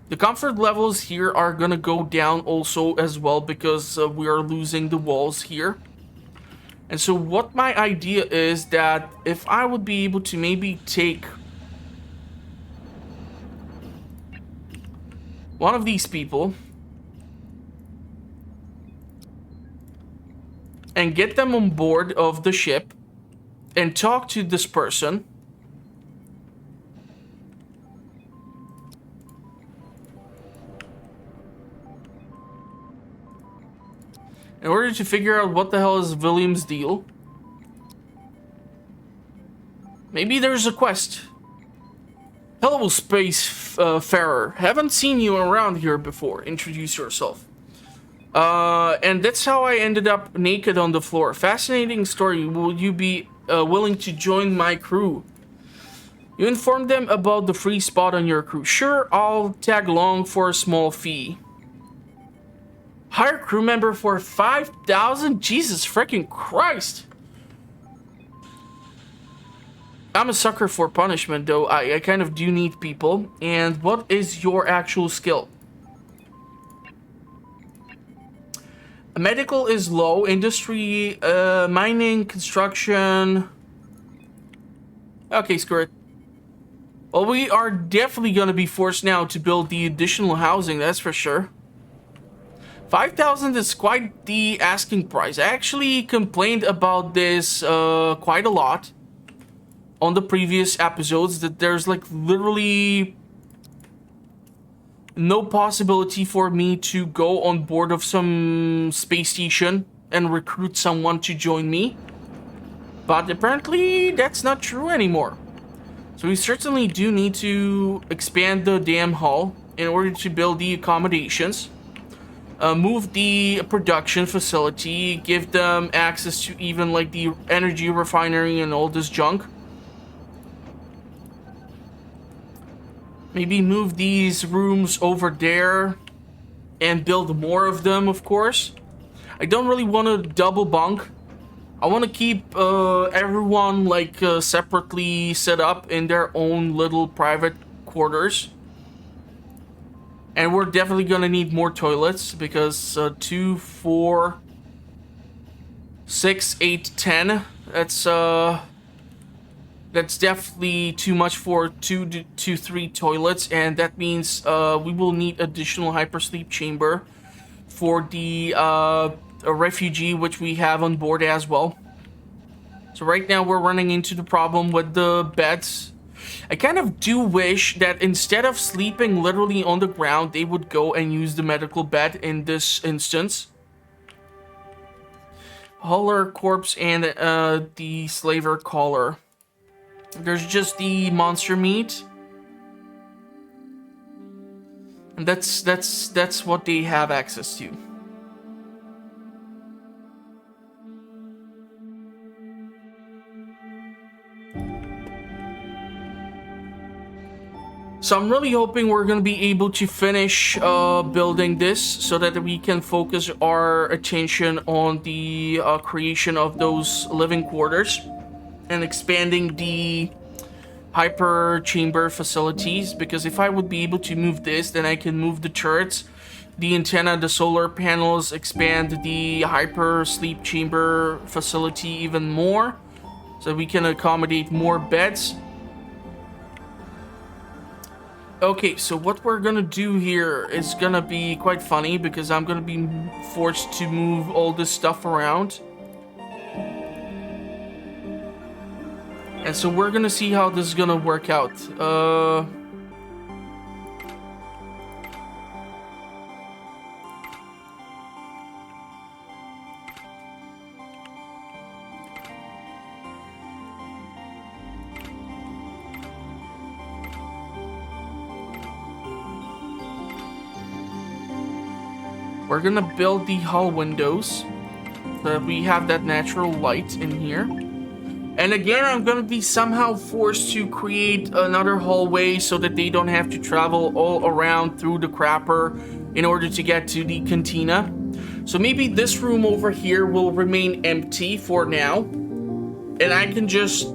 The comfort levels here are gonna go down also as well, because we are losing the walls here. And so what my idea is that if I would be able to maybe take one of these people and get them on board of the ship and talk to this person. In order to figure out what the hell is William's deal. Maybe there's a quest. Hello, space farer. Haven't seen you around here before. Introduce yourself. And that's how I ended up naked on the floor. Fascinating story. Will you be willing to join my crew? You informed them about the free spot on your crew. Sure, I'll tag along for a small fee. Hire crew member for 5,000? Jesus freaking Christ. I'm a sucker for punishment, though. I kind of do need people. And what is your actual skill? Medical is low. Industry, mining, construction. Okay, screw it. Well, we are definitely going to be forced now to build the additional housing, that's for sure. 5,000 is quite the asking price. I actually complained about this quite a lot on the previous episodes, that there's like literally no possibility for me to go on board of some space station and recruit someone to join me. But apparently that's not true anymore. So we certainly do need to expand the damn hull in order to build the accommodations. Move the production facility, give them access to even like the energy refinery and all this junk. Maybe move these rooms over there and build more of them, of course. I don't really want to double bunk. I want to keep everyone like separately set up in their own little private quarters. And we're definitely going to need more toilets because 2, 4, 6, 8, 10. That's definitely too much for 2 to 3 toilets, and that means we will need additional hypersleep chamber for the refugee which we have on board as well. So right now we're running into the problem with the beds. I kind of do wish that instead of sleeping literally on the ground, they would go and use the medical bed in this instance. Hauler corpse and the slaver collar. There's just the monster meat. And that's what they have access to. So I'm really hoping we're going to be able to finish building this so that we can focus our attention on the creation of those living quarters and expanding the hyper chamber facilities. Because if I would be able to move this, then I can move the turrets, the antenna, the solar panels, expand the hyper sleep chamber facility even more so we can accommodate more beds. Okay, so what we're gonna do here is gonna be quite funny because I'm gonna be forced to move all this stuff around. And so we're gonna see how this is gonna work out. We're gonna build the hull windows so that we have that natural light in here. And again, I'm gonna be somehow forced to create another hallway so that they don't have to travel all around through the crapper in order to get to the cantina. So maybe this room over here will remain empty for now. And I can just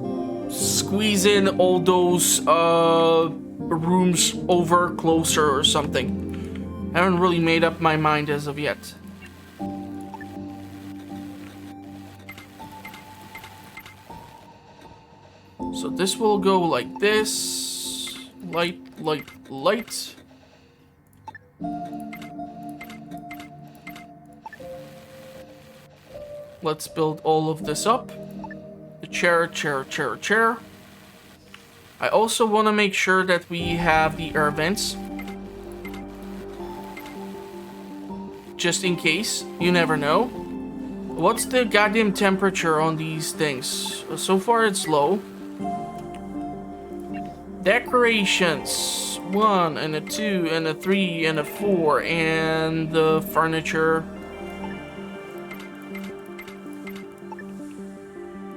squeeze in all those rooms over closer or something. I haven't really made up my mind as of yet. So this will go like this. Light, light, light. Let's build all of this up. The chair, chair, chair, chair. I also want to make sure that we have the air vents. Just in case. You never know. What's the goddamn temperature on these things? So far it's low. Decorations. 1 and a 2 and a 3 and a 4. And the furniture.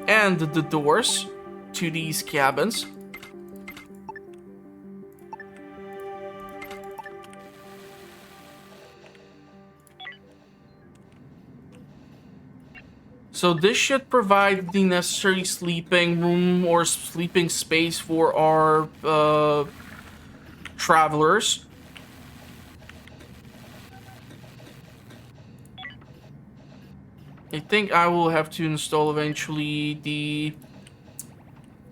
And the doors to these cabins. So this should provide the necessary sleeping room or sleeping space for our travelers. I think I will have to install eventually the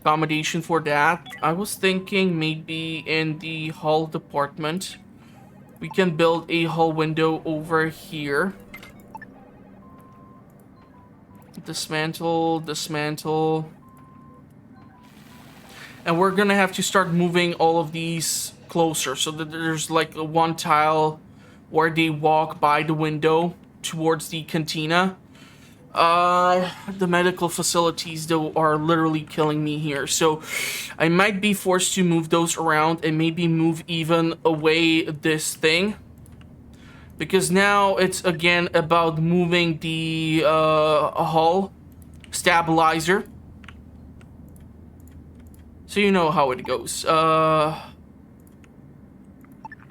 accommodation for that. I was thinking maybe in the hall department we can build a hall window over here. Dismantle, dismantle. And we're gonna have to start moving all of these closer so that there's like a one tile where they walk by the window towards the cantina. The medical facilities though are literally killing me here, so I might be forced to move those around and maybe move even away this thing, because now it's again about moving the hull stabilizer, so you know how it goes.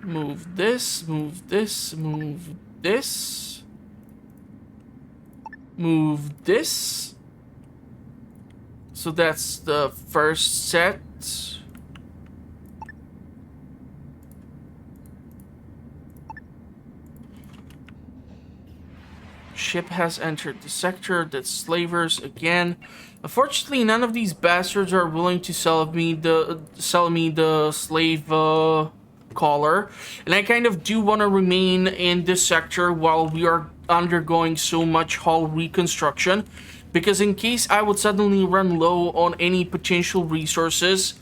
Move this, move this, move this. Move this. So that's the first set. Ship has entered the sector. That's slavers again. Unfortunately, none of these bastards are willing to sell me the slave collar, and I kind of do want to remain in this sector while we are undergoing so much hull reconstruction, because in case I would suddenly run low on any potential resources,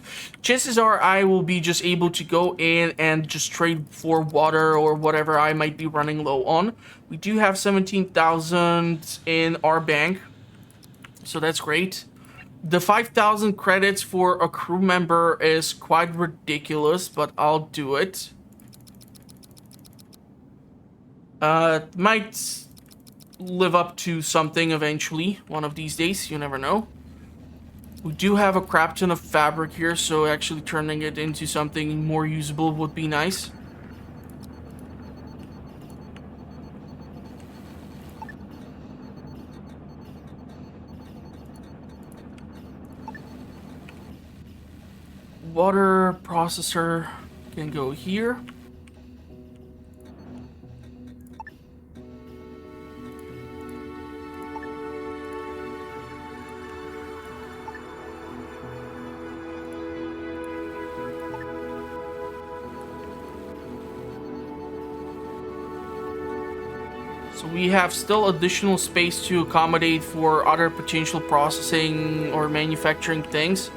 chances are I will be just able to go in and just trade for water or whatever I might be running low on. We do have 17,000 in our bank, so that's great. The 5,000 credits for a crew member is quite ridiculous, but I'll do it. Might live up to something eventually, one of these days, you never know. We do have a crap ton of fabric here, so actually turning it into something more usable would be nice. Water processor can go here. So we have still additional space to accommodate for other potential processing or manufacturing things.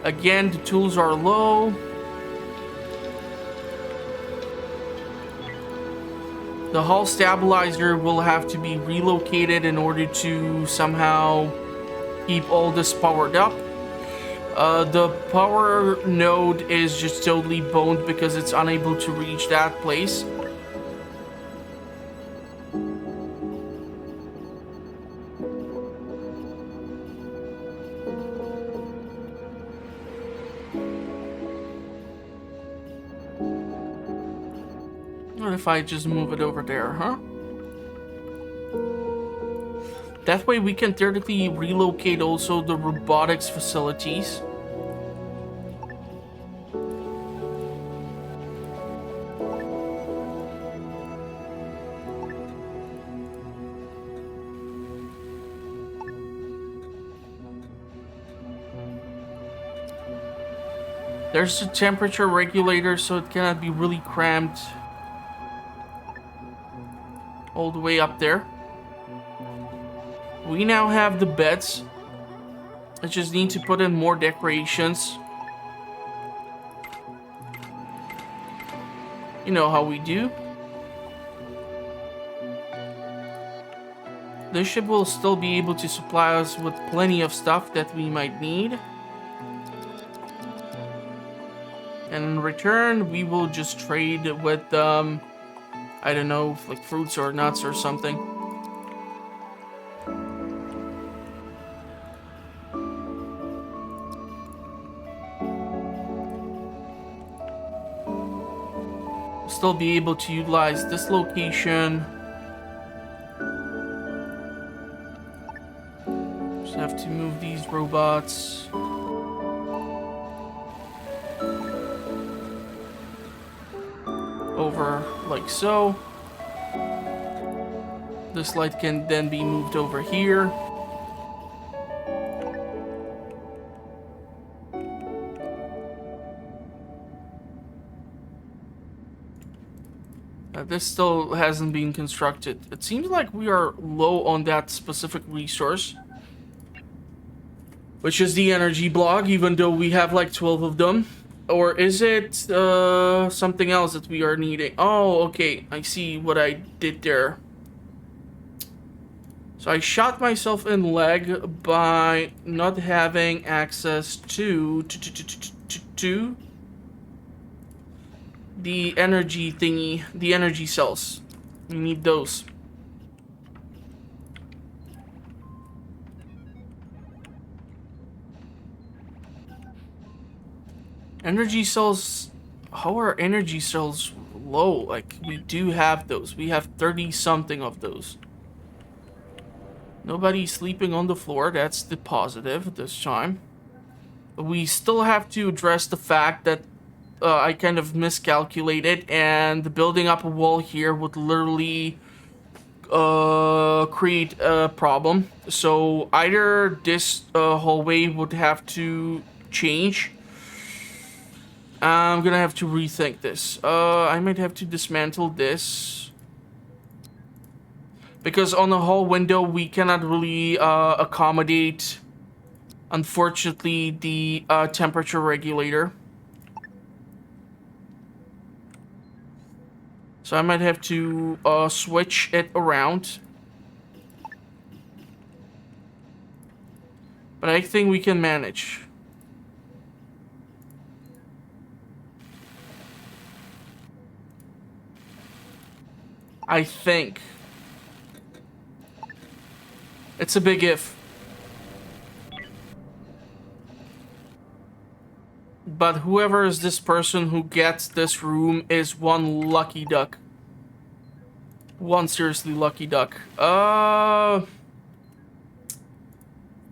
Again, the tools are low. The hull stabilizer will have to be relocated in order to somehow keep all this powered up. The power node is just totally boned because it's unable to reach that place. What if I just move it over there, huh? That way we can theoretically relocate also the robotics facilities. There's a temperature regulator, so it cannot be really cramped all the way up there. We now have the beds. I just need to put in more decorations. You know how we do. This ship will still be able to supply us with plenty of stuff that we might need. And in return, we will just trade with, I don't know, like fruits or nuts or something. Still be able to utilize this location. Just have to move these robots. Over like so. This light can then be moved over here. This still hasn't been constructed. It seems like we are low on that specific resource, which is the energy block, even though we have like 12 of them. Or is it something else that we are needing? Oh, okay. I see what I did there. So I shot myself in the leg by not having access to the energy thingy, the energy cells. We need those. Energy cells, how are energy cells low? Like, we do have those. We have 30 something of those. Nobody's sleeping on the floor. That's the positive this time. But we still have to address the fact that I kind of miscalculated, and building up a wall here would literally create a problem. So either this hallway would have to change. I'm gonna have to rethink this. I might have to dismantle this. Because on the hall window, we cannot really accommodate, unfortunately, the temperature regulator. So I might have to switch it around. But I think we can manage. I think. It's a big if. But whoever is this person who gets this room is one lucky duck. One seriously lucky duck.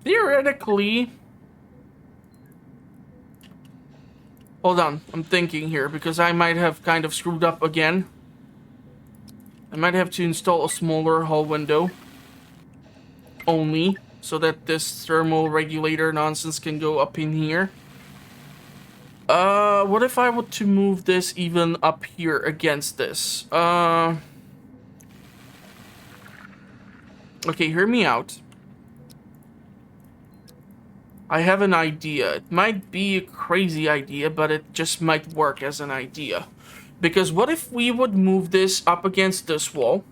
Theoretically... Hold on, I'm thinking here, because I might have kind of screwed up again. I might have to install a smaller hall window. Only, so that this thermal regulator nonsense can go up in here. What if I were to move this even up here against this? Okay, hear me out. I have an idea. It might be a crazy idea, but it just might work as an idea. Because what if we would move this up against this wall?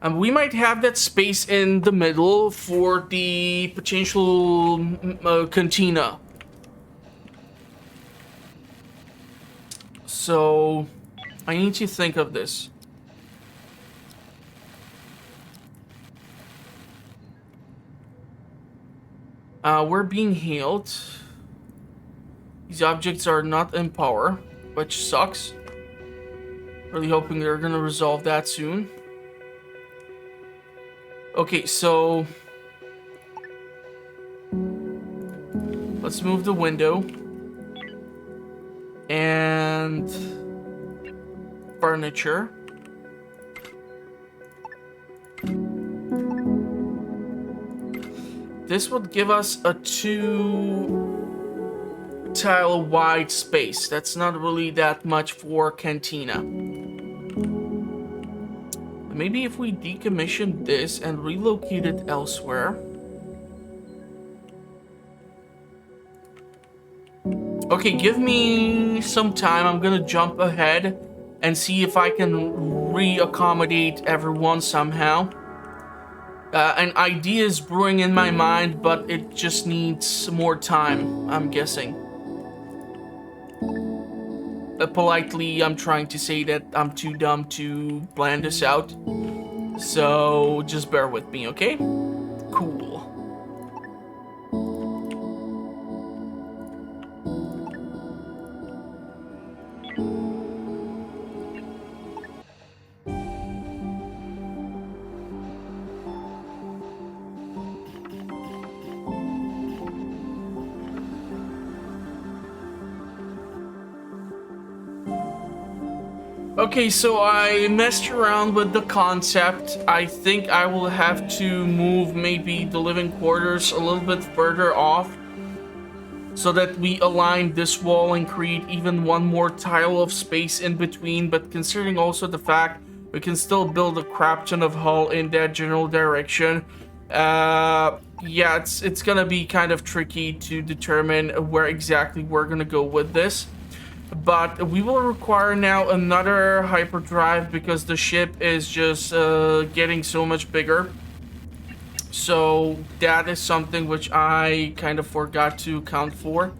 And we might have that space in the middle for the potential cantina. So, I need to think of this. We're being hailed. These objects are not in power, which sucks. Really hoping they're gonna resolve that soon. Okay, so... let's move the window. And... furniture. This would give us a 2-tile wide space. That's not really that much for cantina. Maybe if we decommission this and relocate it elsewhere. Okay, give me some time. I'm gonna jump ahead and see if I can re-accommodate everyone somehow. An idea is brewing in my mind, but it just needs more time, I'm guessing. Politely, I'm trying to say that I'm too dumb to plan this out. So just bear with me, okay? Cool. Okay, so I messed around with the concept. I think I will have to move maybe the living quarters a little bit further off so that we align this wall and create even one more tile of space in between. But considering also the fact we can still build a crap ton of hull in that general direction, yeah, it's gonna be kind of tricky to determine where exactly we're gonna go with this. But we will require now another hyperdrive because the ship is just getting so much bigger. So that is something which I kind of forgot to account for.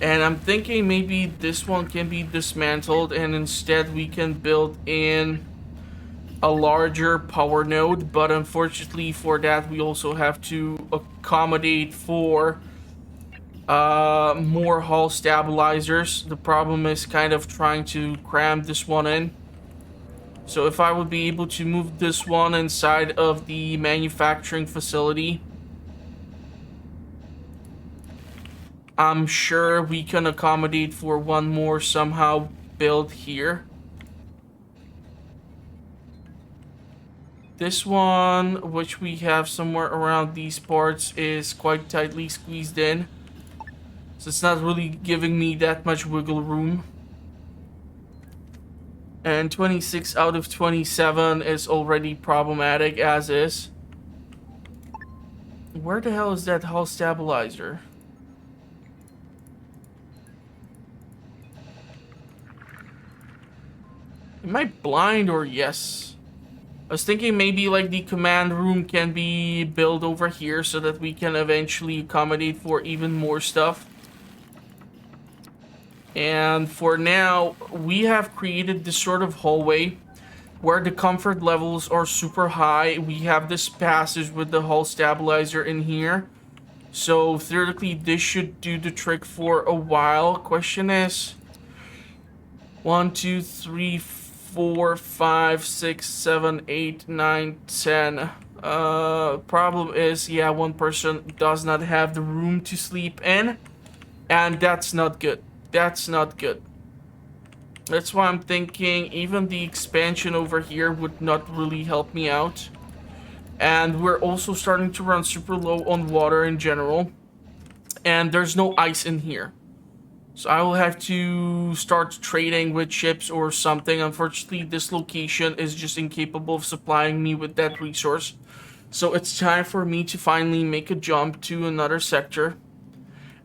And I'm thinking maybe this one can be dismantled and instead we can build in a larger power node. But unfortunately for that, we also have to accommodate for more hull stabilizers. The problem is kind of trying to cram this one in. So if I would be able to move this one inside of the manufacturing facility, I'm sure we can accommodate for one more somehow build here. This one, which we have somewhere around these parts, is quite tightly squeezed in. So it's not really giving me that much wiggle room. And 26 out of 27 is already problematic as is. Where the hell is that hull stabilizer? Am I blind or yes? I was thinking maybe like the command room can be built over here so that we can eventually accommodate for even more stuff. And for now, we have created this sort of hallway where the comfort levels are super high. We have this passage with the hull stabilizer in here. So theoretically, this should do the trick for a while. Question is 1, 2, 3, 4, 5, 6, 7, 8, 9, 10. Problem is, yeah, one person does not have the room to sleep in. And that's not good. That's not good. That's why I'm thinking even the expansion over here would not really help me out. And we're also starting to run super low on water in general. And there's no ice in here. So I will have to start trading with ships or something. Unfortunately, this location is just incapable of supplying me with that resource. So it's time for me to finally make a jump to another sector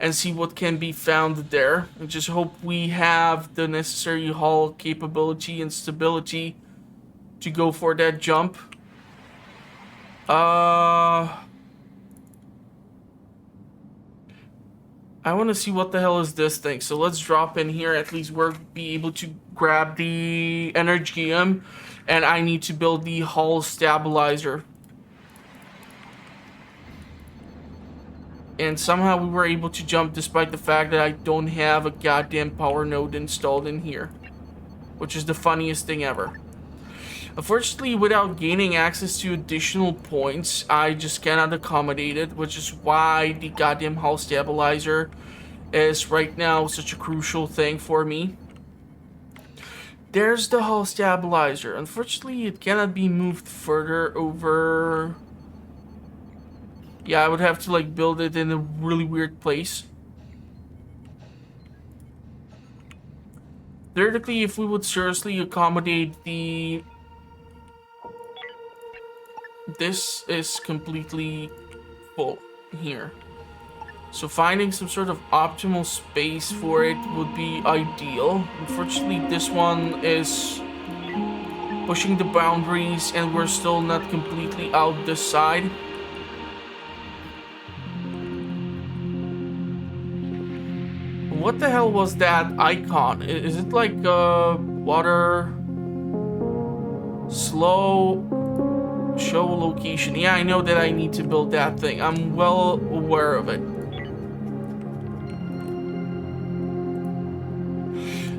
and see what can be found there. And just hope we have the necessary hull capability and stability to go for that jump. I want to see what the hell is this thing. So let's drop in here. At least we'll be able to grab the Hyperjump. And I need to build the hull stabilizer. And somehow we were able to jump despite the fact that I don't have a goddamn power node installed in here. Which is the funniest thing ever. Unfortunately, without gaining access to additional points, I just cannot accommodate it. Which is why the goddamn hull stabilizer is right now such a crucial thing for me. There's the hull stabilizer. Unfortunately, it cannot be moved further over. Yeah, I would have to like build it in a really weird place. Theoretically, if we would seriously accommodate the this is completely full here. So finding some sort of optimal space for it would be ideal. Unfortunately, this one is pushing the boundaries and we're still not completely out this side. What the hell was that icon? Is it like water slow show location? Yeah, I know that I need to build that thing. I'm well aware of it.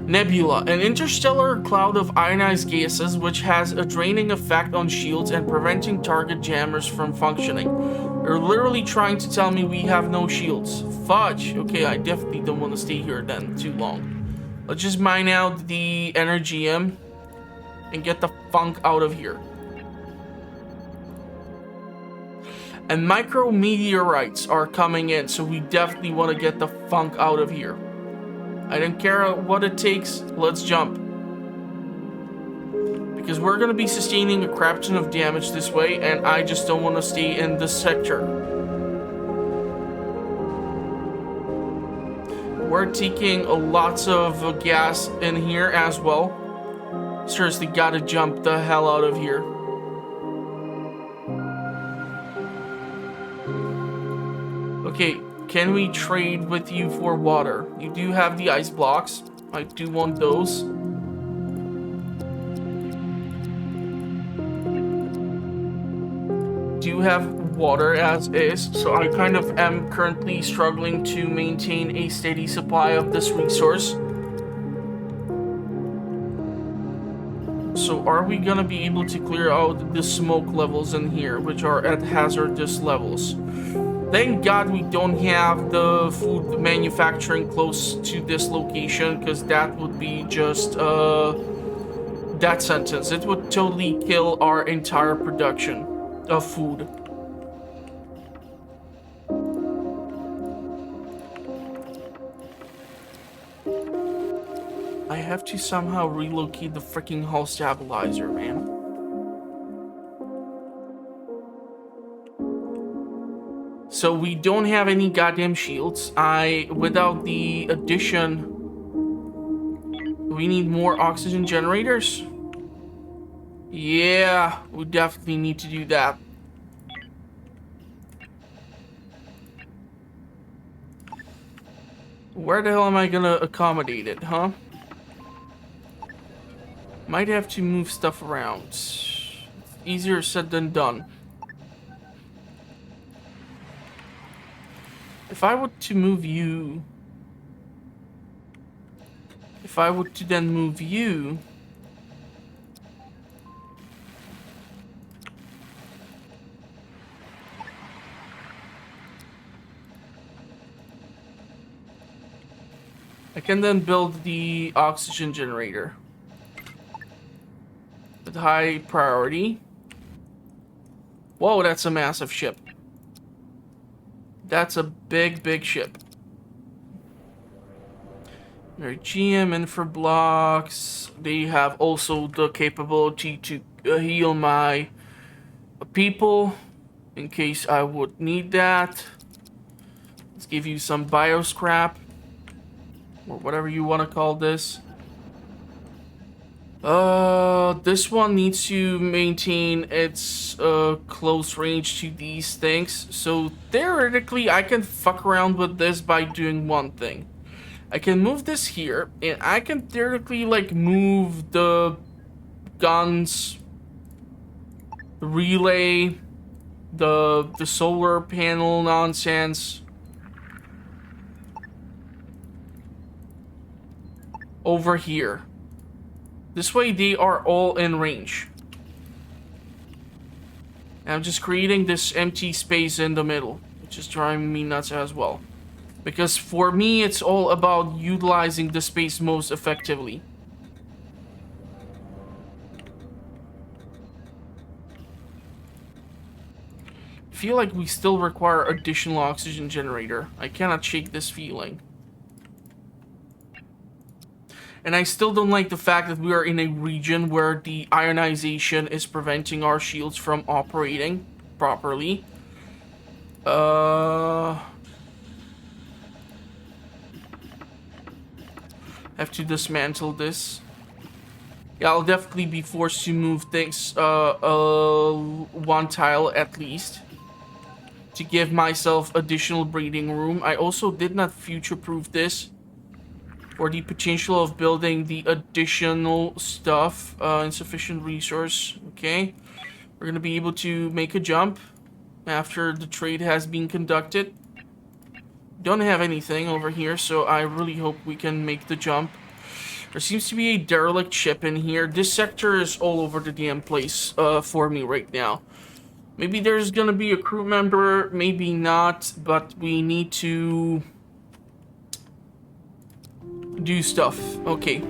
Nebula, an interstellar cloud of ionized gases which has a draining effect on shields and preventing target jammers from functioning. You're literally trying to tell me we have no shields. Fudge. Okay, I definitely don't want to stay here then too long. Let's just mine out the Energium and get the funk out of here. And micro meteorites are coming in, so we definitely want to get the funk out of here. I don't care what it takes, let's jump. Because we're going to be sustaining a crap ton of damage this way, and I just don't want to stay in this sector. We're taking lots of gas in here as well. Seriously, gotta jump the hell out of here. Okay, can we trade with you for water? You do have the ice blocks. I do want those. Do have water as is, so I kind of am currently struggling to maintain a steady supply of this resource. So are we gonna be able to clear out the smoke levels in here, which are at hazardous levels? Thank God we don't have the food manufacturing close to this location, because that would be just a death sentence. It would totally kill our entire production of food. I have to somehow relocate the freaking hull stabilizer, man. So we don't have any goddamn shields. Without the addition, we need more oxygen generators. Yeah, we definitely need to do that. Where the hell am I gonna accommodate it, huh? Might have to move stuff around. It's easier said than done. If I were to move you... If I were to then move you... I can then build the oxygen generator. With high priority. Whoa, that's a massive ship. That's a big, big ship. Their GM infra blocks. They have also the capability to heal my people in case I would need that. Let's give you some bio scrap or whatever you want to call this. This one needs to maintain its close range to these things. So theoretically, I can fuck around with this by doing one thing. I can move this here, and I can theoretically like move the guns, the relay, the solar panel nonsense over here. This way they are all in range. And I'm just creating this empty space in the middle, which is driving me nuts as well. Because for me, it's all about utilizing the space most effectively. I feel like we still require additional oxygen generator. I cannot shake this feeling. And I still don't like the fact that we are in a region where the ionization is preventing our shields from operating properly. Have to dismantle this. Yeah, I'll definitely be forced to move things one tile at least to give myself additional breathing room. I also did not future-proof this for the potential of building the additional stuff. Insufficient resource. Okay. We're gonna be able to make a jump after the trade has been conducted. Don't have anything over here, so I really hope we can make the jump. There seems to be a derelict ship in here. This sector is all over the damn place for me right now. Maybe there's gonna be a crew member, maybe not, but we need to do stuff. Okay.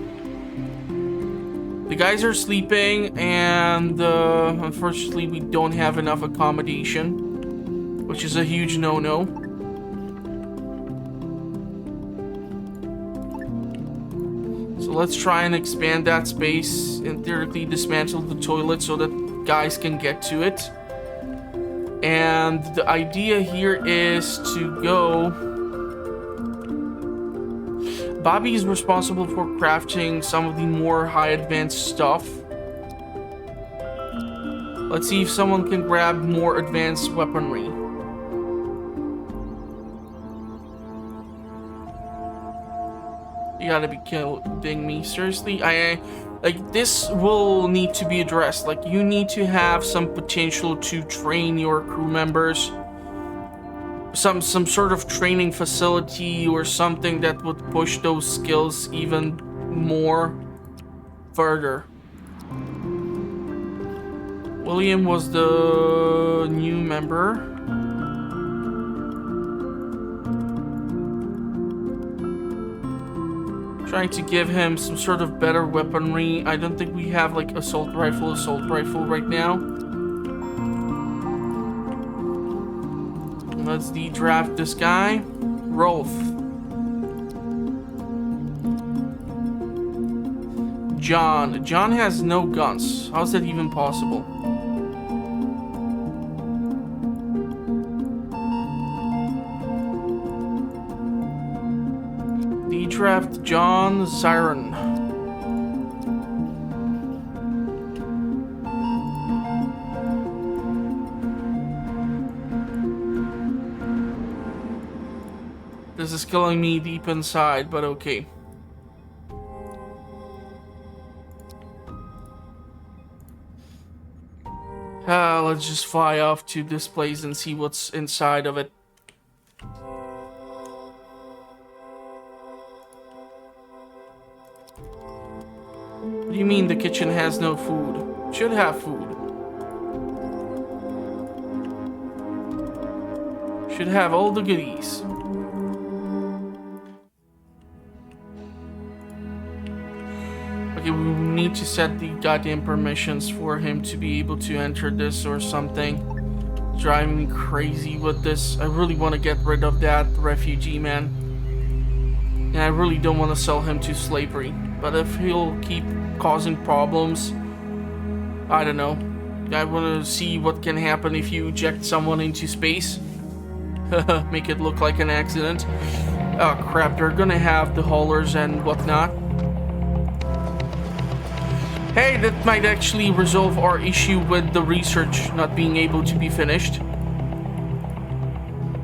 The guys are sleeping, and unfortunately we don't have enough accommodation, which is a huge no-no. So let's try and expand that space and theoretically dismantle the toilet so that guys can get to it. And the idea here is to go... Bobby is responsible for crafting some of the more high advanced stuff. Let's see if someone can grab more advanced weaponry. You gotta be kidding me. Seriously? Like, this will need to be addressed. Like, you need to have some potential to train your crew members. Some sort of training facility or something that would push those skills even more further. William was the new member. Trying to give him some sort of better weaponry. I don't think we have like assault rifle right now. Let's de-draft this guy. Rolf. John. John has no guns. How's that even possible? De-draft John Siren. This is killing me deep inside, but okay. Let's just fly off to this place and see what's inside of it. What do you mean the kitchen has no food? Should have food. Should have all the goodies. Okay, we need to set the goddamn permissions for him to be able to enter this or something. Driving me crazy with this. I really want to get rid of that refugee man. And I really don't want to sell him to slavery. But if he'll keep causing problems, I don't know. I want to see what can happen if you eject someone into space. Make it look like an accident. Oh crap, they're gonna have the haulers and whatnot. Hey, that might actually resolve our issue with the research not being able to be finished.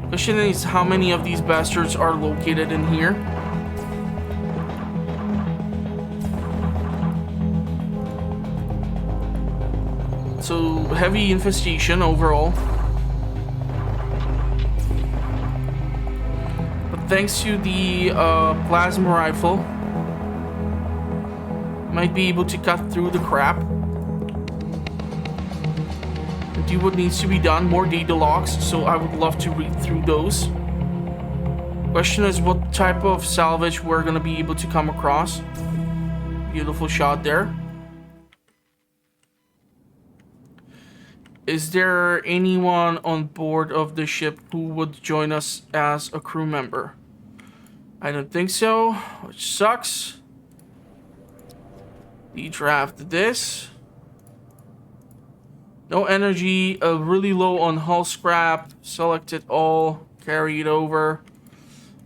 Question is, how many of these bastards are located in here? So, heavy infestation overall. But thanks to the plasma rifle, might be able to cut through the crap. And do what needs to be done. More data logs, so I would love to read through those. Question is what type of salvage we're gonna be able to come across. Beautiful shot there. Is there anyone on board of the ship who would join us as a crew member? I don't think so, which sucks. Dedraft this. No energy, really low on hull scrap. Select it all, carry it over.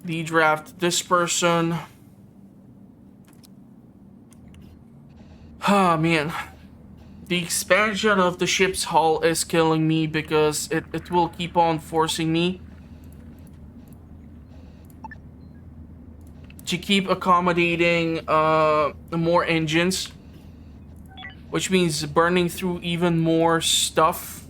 Dedraft this person. Ah, man. The expansion of the ship's hull is killing me because it will keep on forcing me to keep accommodating more engines. Which means burning through even more stuff.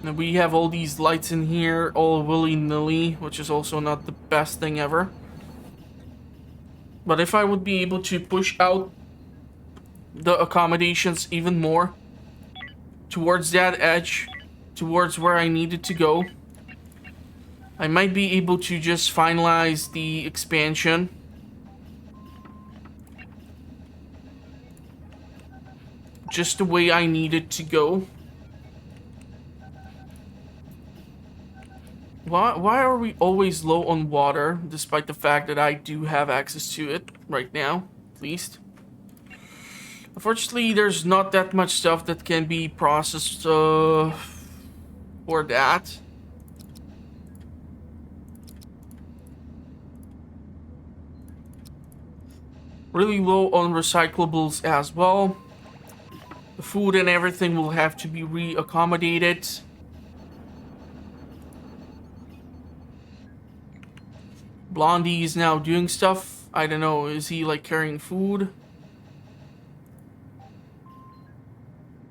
And we have all these lights in here, all willy-nilly, which is also not the best thing ever. But if I would be able to push out the accommodations even more towards that edge, towards where I needed to go, I might be able to just finalize the expansion. Just the way I need it to go. Why are we always low on water, despite the fact that I do have access to it right now, at least? Unfortunately, there's not that much stuff that can be processed for that. Really low on recyclables as well. The food and everything will have to be re-accommodated. Blondie is now doing stuff. I don't know, is he like carrying food?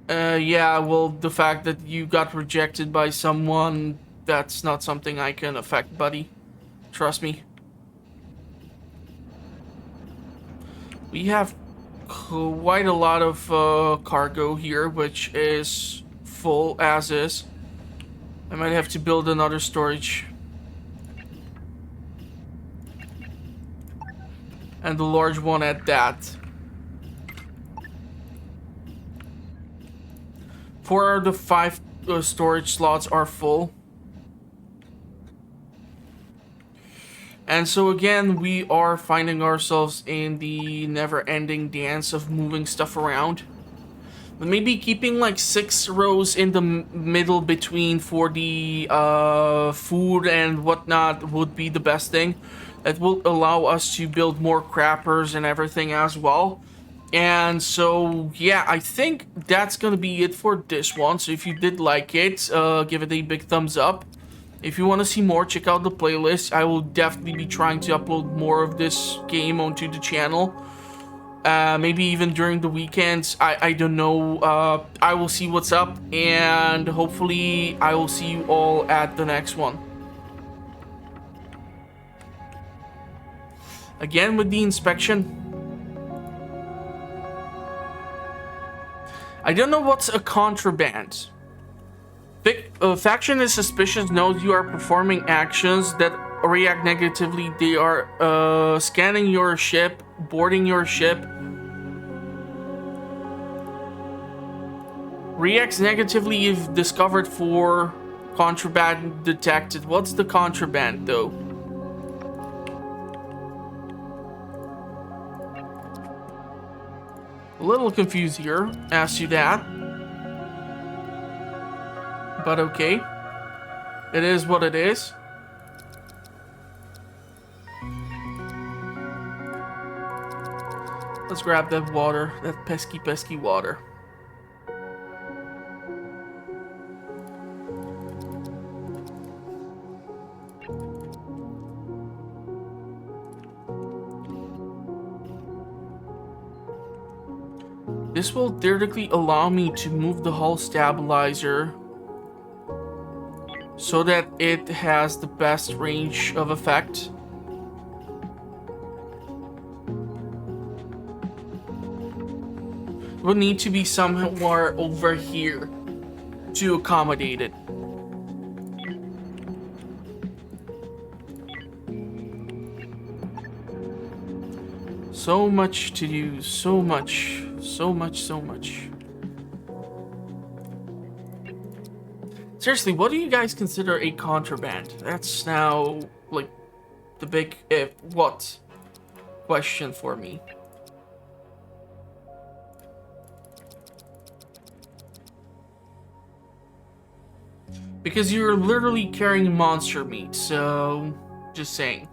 Yeah, well, the fact that you got rejected by someone, that's not something I can affect, buddy. Trust me. We have quite a lot of cargo here, which is full as is. I might have to build another storage. And the large one at that. 4 of the 5 storage slots are full. And so again, we are finding ourselves in the never-ending dance of moving stuff around. But maybe keeping like 6 rows in the middle between for the food and whatnot would be the best thing. That will allow us to build more crappers and everything as well. And so, yeah, I think that's gonna be it for this one. So if you did like it, give it a big thumbs up. If you want to see more, check out the playlist. I will definitely be trying to upload more of this game onto the channel. Maybe even during the weekends. I don't know. I will see what's up. And hopefully I will see you all at the next one. Again with the inspection. I don't know what's a contraband. Faction is suspicious, knows you are performing actions that react negatively. They are scanning your ship, boarding your ship. Reacts negatively if discovered for contraband detected. What's the contraband though? A little confused here as to that. But okay. It is what it is. Let's grab that water. That pesky, pesky water. This will theoretically allow me to move the hull stabilizer so that it has the best range of effect. It will need to be somewhere over here to accommodate it. So much to do, so much. Seriously, what do you guys consider a contraband? That's now, like, the big if what question for me. Because you're literally carrying monster meat, so just saying.